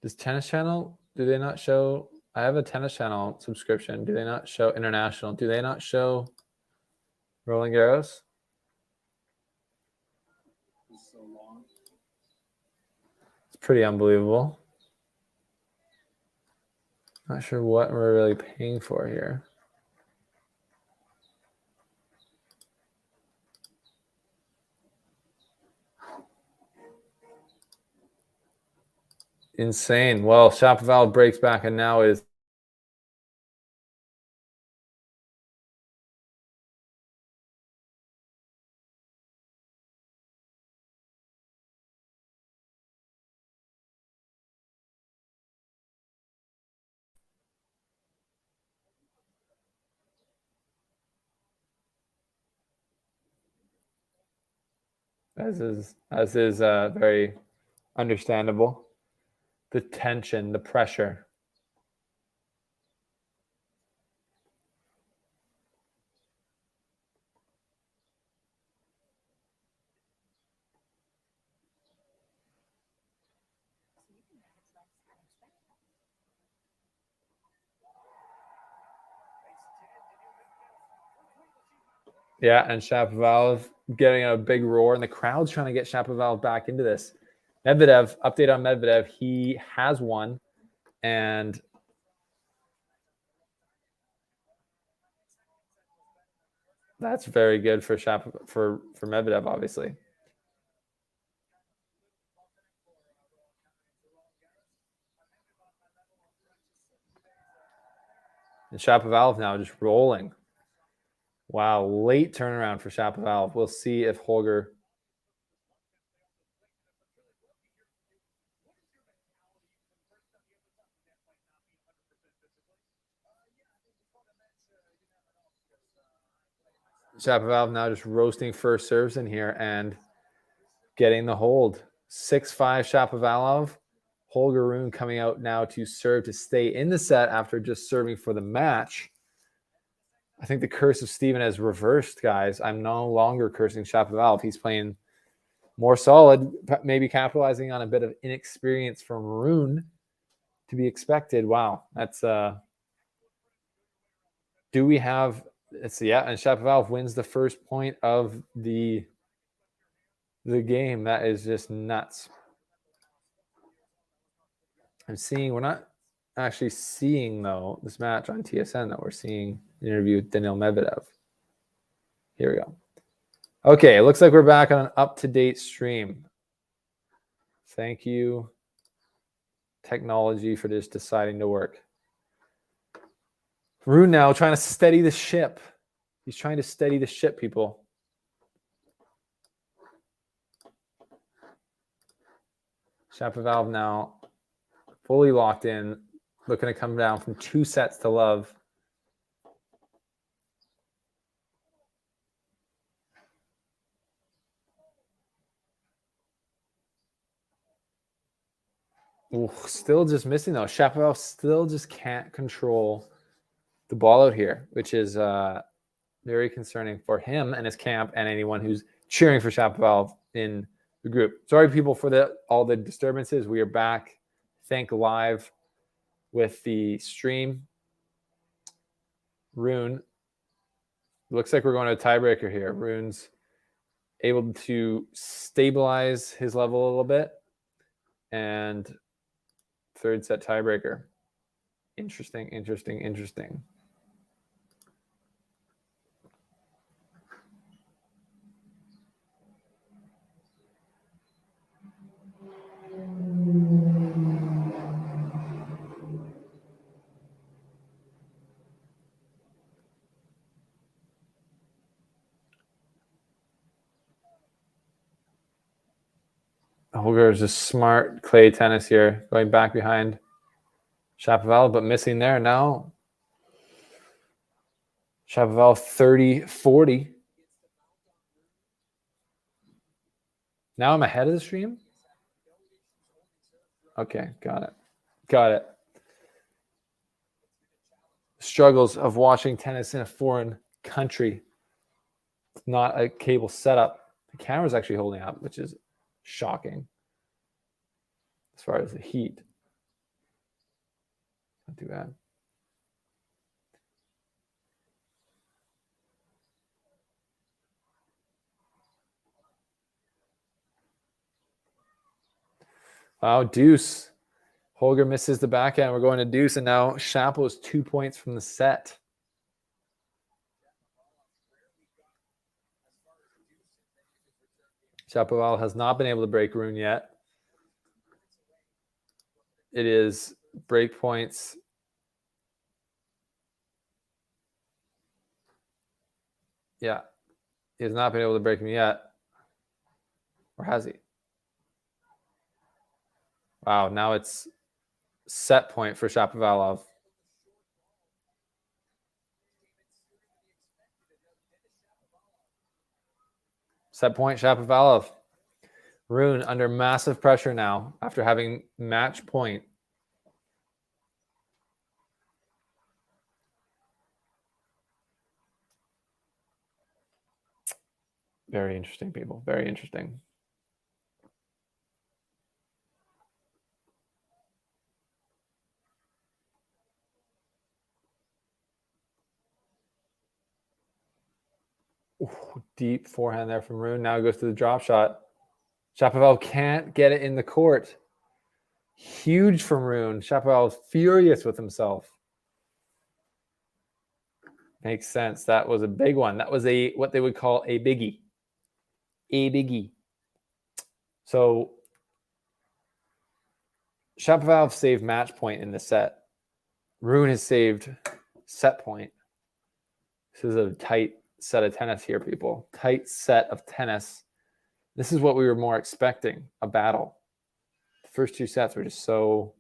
Does Tennis Channel, do they not show? I have a Tennis Channel subscription. Do they not show international? Do they not show Roland Garros? It's pretty unbelievable. Not sure what we're really paying for here. Insane. Well, Shapovalov breaks back and now is as is very understandable. The tension, the pressure. Yeah, and Shapovalov getting a big roar, and the crowd's trying to get Shapovalov back into this. Medvedev, update on Medvedev. He has won, and that's very good for for Medvedev, obviously. And Shapovalov now just rolling. Wow, late turnaround for Shapovalov. We'll see if Holger. Shapovalov now just roasting first serves in here and getting the hold. 6-5 Shapovalov. Holger Rune coming out now to serve to stay in the set after just serving for the match. I think the curse of Steven has reversed, guys. I'm no longer cursing Shapovalov. He's playing more solid, maybe capitalizing on a bit of inexperience from Rune to be expected. Wow, that's do we have? It's yeah, and Shapovalov wins the first point of the game. That is just nuts. I'm seeing we're not actually seeing though this match on TSN that we're seeing an interview with Daniil Medvedev. Here we go. Okay, it looks like we're back on an up-to-date stream. Thank you, technology, for just deciding to work. Rune now trying to steady the ship. He's trying to steady the ship, people. Shapovalov now fully locked in, looking to come down from 2 sets to love. Ooh, still just missing though. Shapovalov still just can't control the ball out here, which is very concerning for him and his camp and anyone who's cheering for Shapovalov in the group. Sorry, people, for all the disturbances. We are back. Think live with the stream. Rune, looks like we're going to a tiebreaker here. Rune's able to stabilize his level a little bit, and third set tiebreaker. Interesting. Holger is just smart clay tennis here, going back behind Shapovalov, but missing there. Now Shapovalov 30-40. Now I'm ahead of the stream? Okay, got it. Struggles of watching tennis in a foreign country. It's not a cable setup. The camera's actually holding up, which is shocking as far as the heat. Not too bad. Wow, deuce. Holger misses the backhand. We're going to deuce, and now Shapo is 2 points from the set. Shapovalov has not been able to break Rune yet. It is break points. Yeah, he has not been able to break him yet. Or has he? Wow, now it's set point for Shapovalov. Set point, Shapovalov. Rune under massive pressure now after having match point. Very interesting, people. Very interesting. Ooh, deep forehand there from Rune. Now goes to the drop shot. Shapovalov can't get it in the court. Huge from Rune. Shapovalov furious with himself. Makes sense. That was a big one. That was what they would call a biggie. A biggie. So Shapovalov saved match point in the set. Rune has saved set point. This is a tight set of tennis here, people. Tight set of tennis. This is what we were more expecting, a battle. The first 2 sets were just so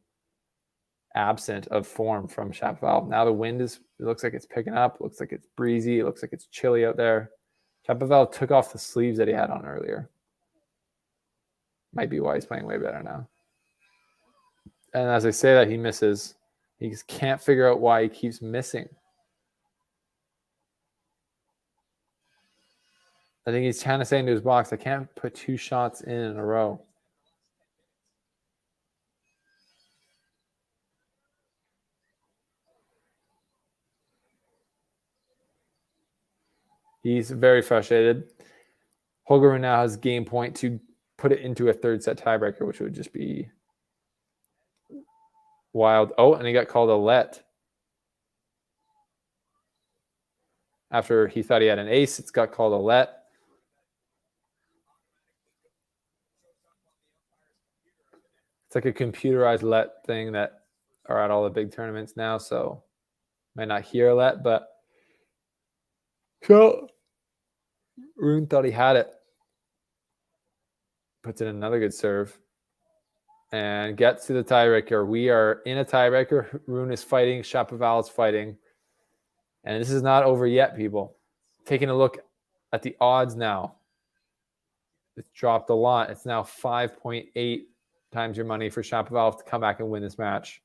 absent of form from Shapovalov. Now the wind it looks like it's picking up. It looks like it's breezy. It looks like it's chilly out there. Shapovalov took off the sleeves that he had on earlier. Might be why he's playing way better now. And as I say that, he misses. He just can't figure out why he keeps missing. I think he's trying to say into his box, I can't put 2 shots in a row. He's very frustrated. Holger now has game point to put it into a third set tiebreaker, which would just be wild. Oh, and he got called a let. After he thought he had an ace, it's got called a let. It's like a computerized let thing that are at all the big tournaments now, so might not hear a let, but so Rune thought he had it. Puts in another good serve. and gets to the tiebreaker. We are in a tiebreaker. Rune is fighting. Shapovalov is fighting. And this is not over yet, people. Taking a look at the odds now. It's dropped a lot. It's now 5.8 times your money for Shapovalov to come back and win this match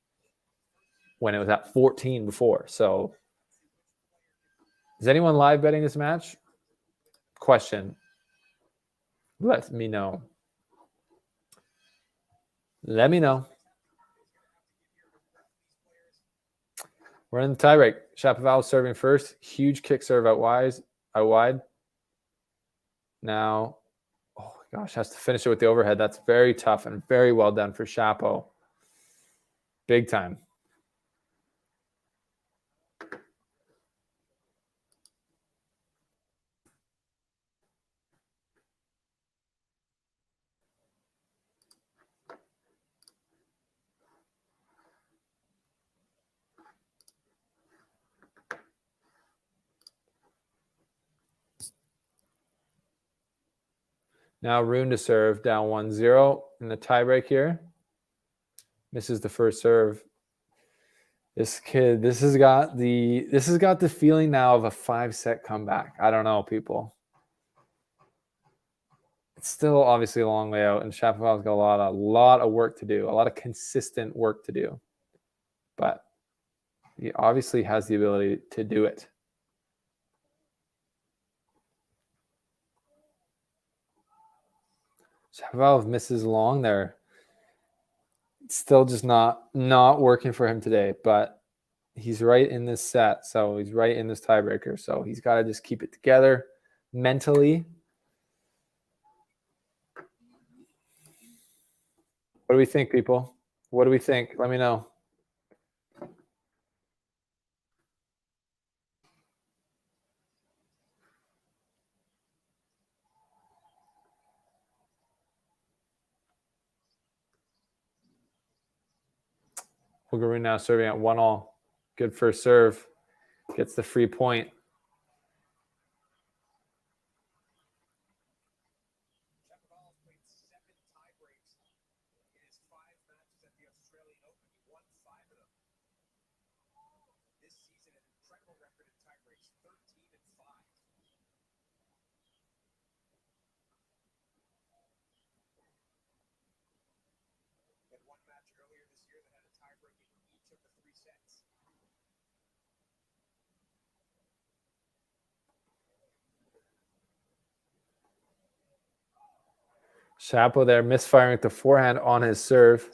when it was at 14 before. So is anyone live betting this match? Question. Let me know. Let me know. We're in the tiebreak. Shapovalov serving first. Huge kick serve out wide. Now, oh gosh, has to finish it with the overhead. That's very tough and very well done for Shapo. Big time. Now Rune to serve, down 1-0 in the tiebreak here. Misses the first serve. This kid, this has got the feeling now of a 5-set comeback. I don't know, people. It's still obviously a long way out, and Shapovalov's got a lot of work to do, a lot of consistent work to do. But he obviously has the ability to do it. Shapovalov misses long there. It's still just not working for him today, but he's right in this set. So he's right in this tiebreaker. So he's got to just keep it together mentally. What do we think, people? What do we think? Let me know. Holger now serving at 1-1. Good first serve. Gets the free point. Shapo there misfiring with the forehand on his serve.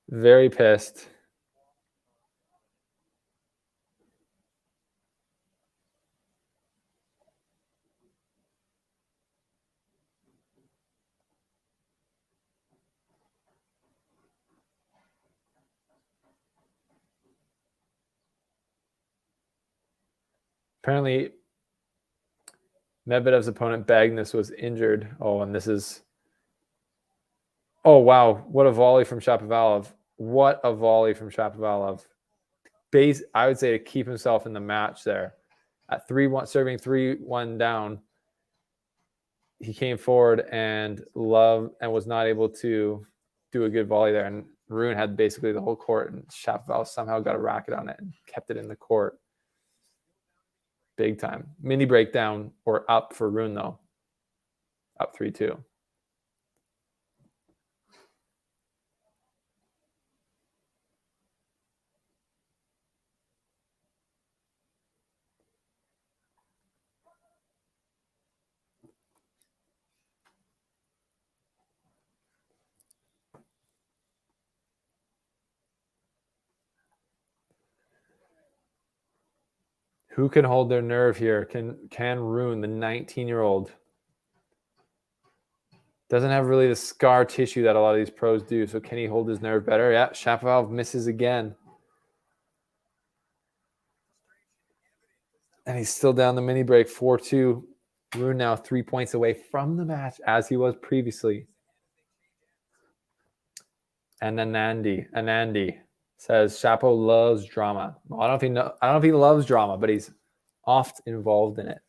Very pissed. Apparently, Medvedev's opponent Bagnes was injured. Oh, and this is... Oh, wow. What a volley from Shapovalov. What a volley from Shapovalov. I would say to keep himself in the match there. At 3-1, serving 3-1 down, he came forward and was not able to do a good volley there. And Rune had basically the whole court, and Shapovalov somehow got a racket on it and kept it in the court. Big time. Mini breakdown or up for Rune, though. Up 3-2. Who can hold their nerve here? Can Rune, the 19-year-old? Doesn't have really the scar tissue that a lot of these pros do. So can he hold his nerve better? Yeah, Shapovalov misses again. And he's still down the mini break, 4-2. Rune now 3 points away from the match as he was previously. And Anandi says Shapo loves drama. Well, I don't know if he loves drama, but he's oft involved in it,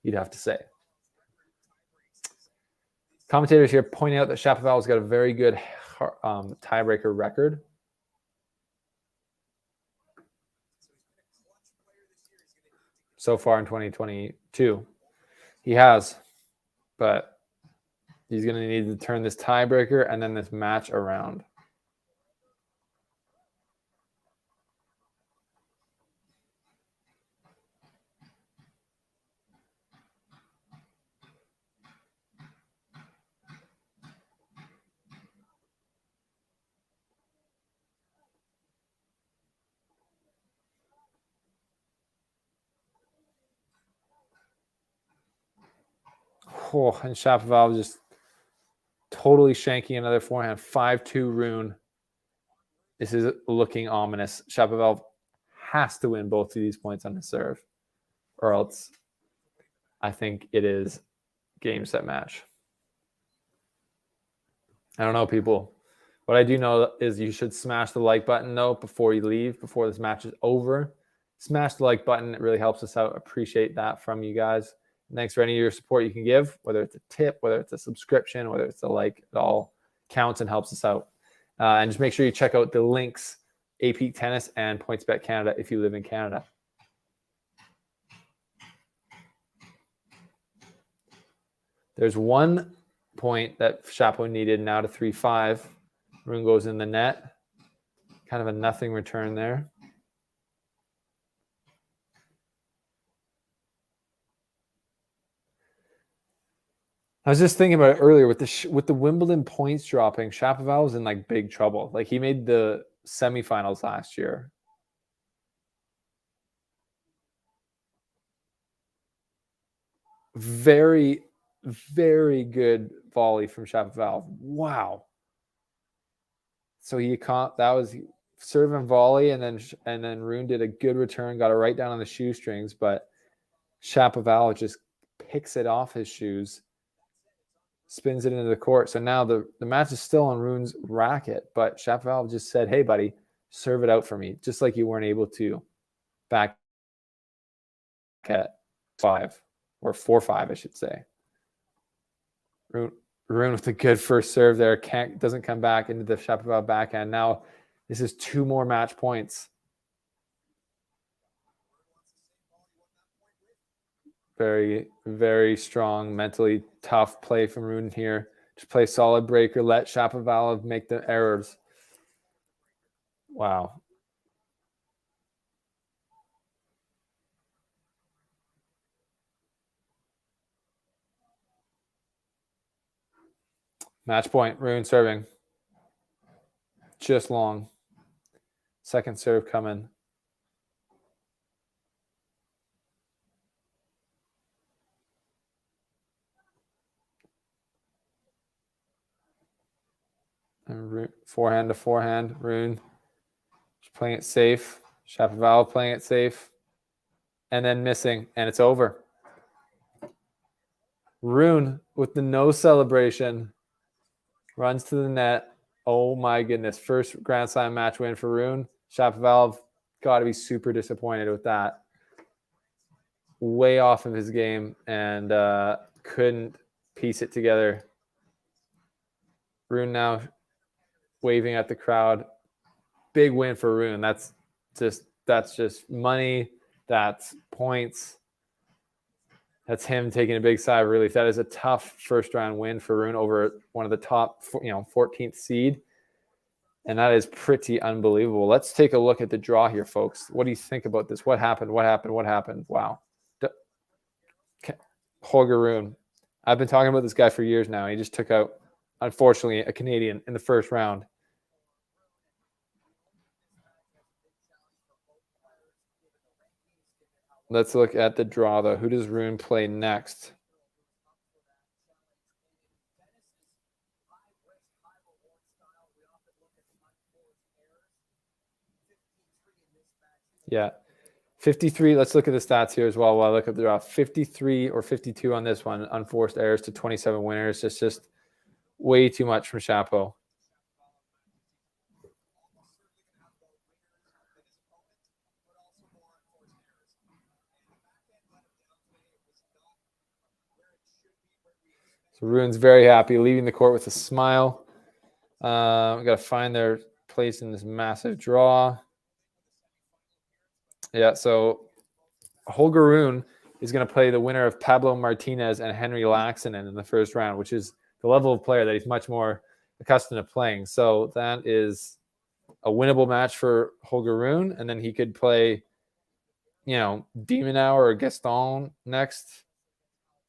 you'd have to say. Commentators here pointing out that Shapovalov's got a very good tiebreaker record. So far in 2022. He has, but he's going to need to turn this tiebreaker and then this match around. Oh, and Shapovalov just totally shanking another forehand. 5-2 Rune. This is looking ominous. Shapovalov has to win both of these points on the serve, or else I think it is game, set, match. I don't know, people. What I do know is you should smash the like button, though, before you leave, before this match is over. Smash the like button. It really helps us out. Appreciate that from you guys. Thanks for any of your support you can give, whether it's a tip, whether it's a subscription, whether it's a like. It all counts and helps us out. And just make sure you check out the links, AP Tennis and PointsBet Canada if you live in Canada. There's 1 point that Chapo needed now to 3-5. Rune goes in the net. Kind of a nothing return there. I was just thinking about it earlier with the Wimbledon points dropping. Shapovalov was in like big trouble. Like he made the semifinals last year. Very, very good volley from Shapovalov. Wow. So that was serve and volley, and then Rune did a good return, got it right down on the shoestrings, but Shapovalov just picks it off his shoes, spins it into the court. So now the match is still on Rune's racket, but Shapovalov just said, "Hey, buddy, serve it out for me," just like you weren't able to back at 5 or 4-5, I should say. Rune with a good first serve there. Doesn't come back into the Shapovalov backhand. Now this is 2 more match points. Very, very strong, mentally tough play from Rune here. Just play solid breaker. Let Shapovalov make the errors. Wow. Match point. Rune serving. Just long. Second serve coming. And forehand to forehand. Rune just playing it safe. Shapovalov playing it safe. And then missing. And it's over. Rune with the no celebration. Runs to the net. Oh my goodness. First Grand Slam match win for Rune. Shapovalov got to be super disappointed with that. Way off of his game and couldn't piece it together. Rune now waving at the crowd. Big win for Rune. That's just money. That's points. That's him taking a big sigh of relief. That is a tough first round win for Rune over one of the top, 14th seed. And that is pretty unbelievable. Let's take a look at the draw here, folks. What do you think about this? What happened? What happened? What happened? Wow. Holger Rune. I've been talking about this guy for years now. He just took out, unfortunately, a Canadian in the first round. Let's look at the draw, though. Who does Rune play next? Yeah. 53. Let's look at the stats here as well while I look at the draw. 53 or 52 on this one. Unforced errors to 27 winners. It's just way too much from Chapo. So Rune's very happy, leaving the court with a smile. We got to find their place in this massive draw. Yeah, so Holger Rune is going to play the winner of Pablo Martinez and Henry Laxonen in the first round, which is the level of player that he's much more accustomed to playing. So that is a winnable match for Holger Rune, and then he could play, Demonau or Gaston next.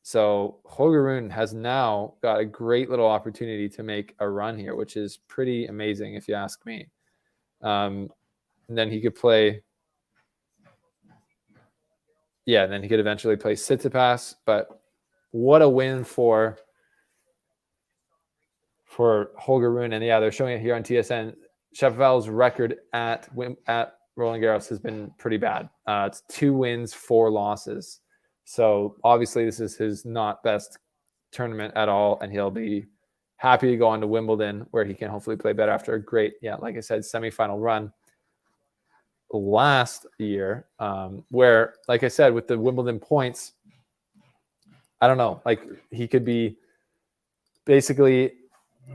So Holger Rune has now got a great little opportunity to make a run here, which is pretty amazing if you ask me. And then he could play, then he could eventually play Tsitsipas. But what a win for Holger Rune. And they're showing it here on TSN. Shapovalov's record at Roland Garros has been pretty bad. It's 2 wins, 4 losses. So obviously this is his not best tournament at all, and he'll be happy to go on to Wimbledon, where he can hopefully play better after a great, like I said, semifinal run last year, where, like I said, with the Wimbledon points, I don't know, like he could be basically,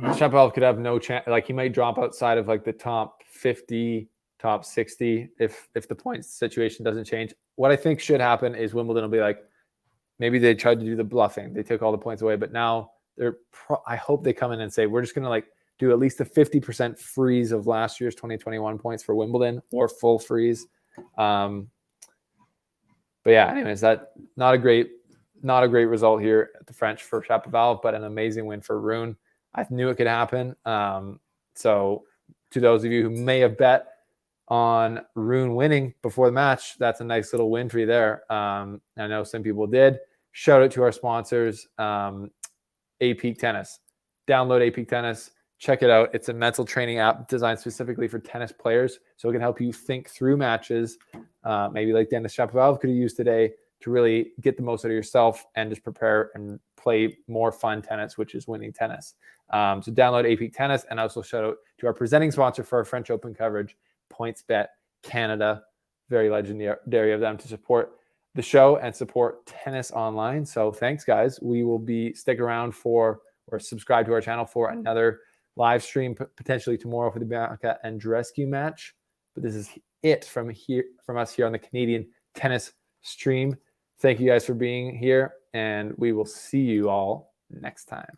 Shapovalov could have no chance. Like he might drop outside of like the top 50, top 60 if the points situation doesn't change. What I think should happen is Wimbledon will be like, maybe they tried to do the bluffing. They took all the points away, but now I hope they come in and say, we're just going to like do at least a 50% freeze of last year's 2021 points for Wimbledon, or full freeze. But yeah, anyways, that not a great result here at the French for Shapovalov, but an amazing win for Rune. I knew it could happen. So to those of you who may have bet on Rune winning before the match, that's a nice little win for you there. I know some people did. Shout out to our sponsors, A-Peak Tennis. Download A-Peak Tennis. Check it out. It's a mental training app designed specifically for tennis players, so it can help you think through matches, maybe like Denis Shapovalov could have used today, to really get the most out of yourself and just prepare and play more fun tennis, which is winning tennis. So download A-Peak Tennis, and also shout out to our presenting sponsor for our French Open coverage, PointsBet Canada. Very legendary of them to support the show and support tennis online. So thanks, guys. We will stick around or subscribe to our channel for another live stream, potentially tomorrow, for the Bianca Andreescu match. But this is it from us here on the Canadian Tennis Stream. Thank you guys for being here, and we will see you all next time.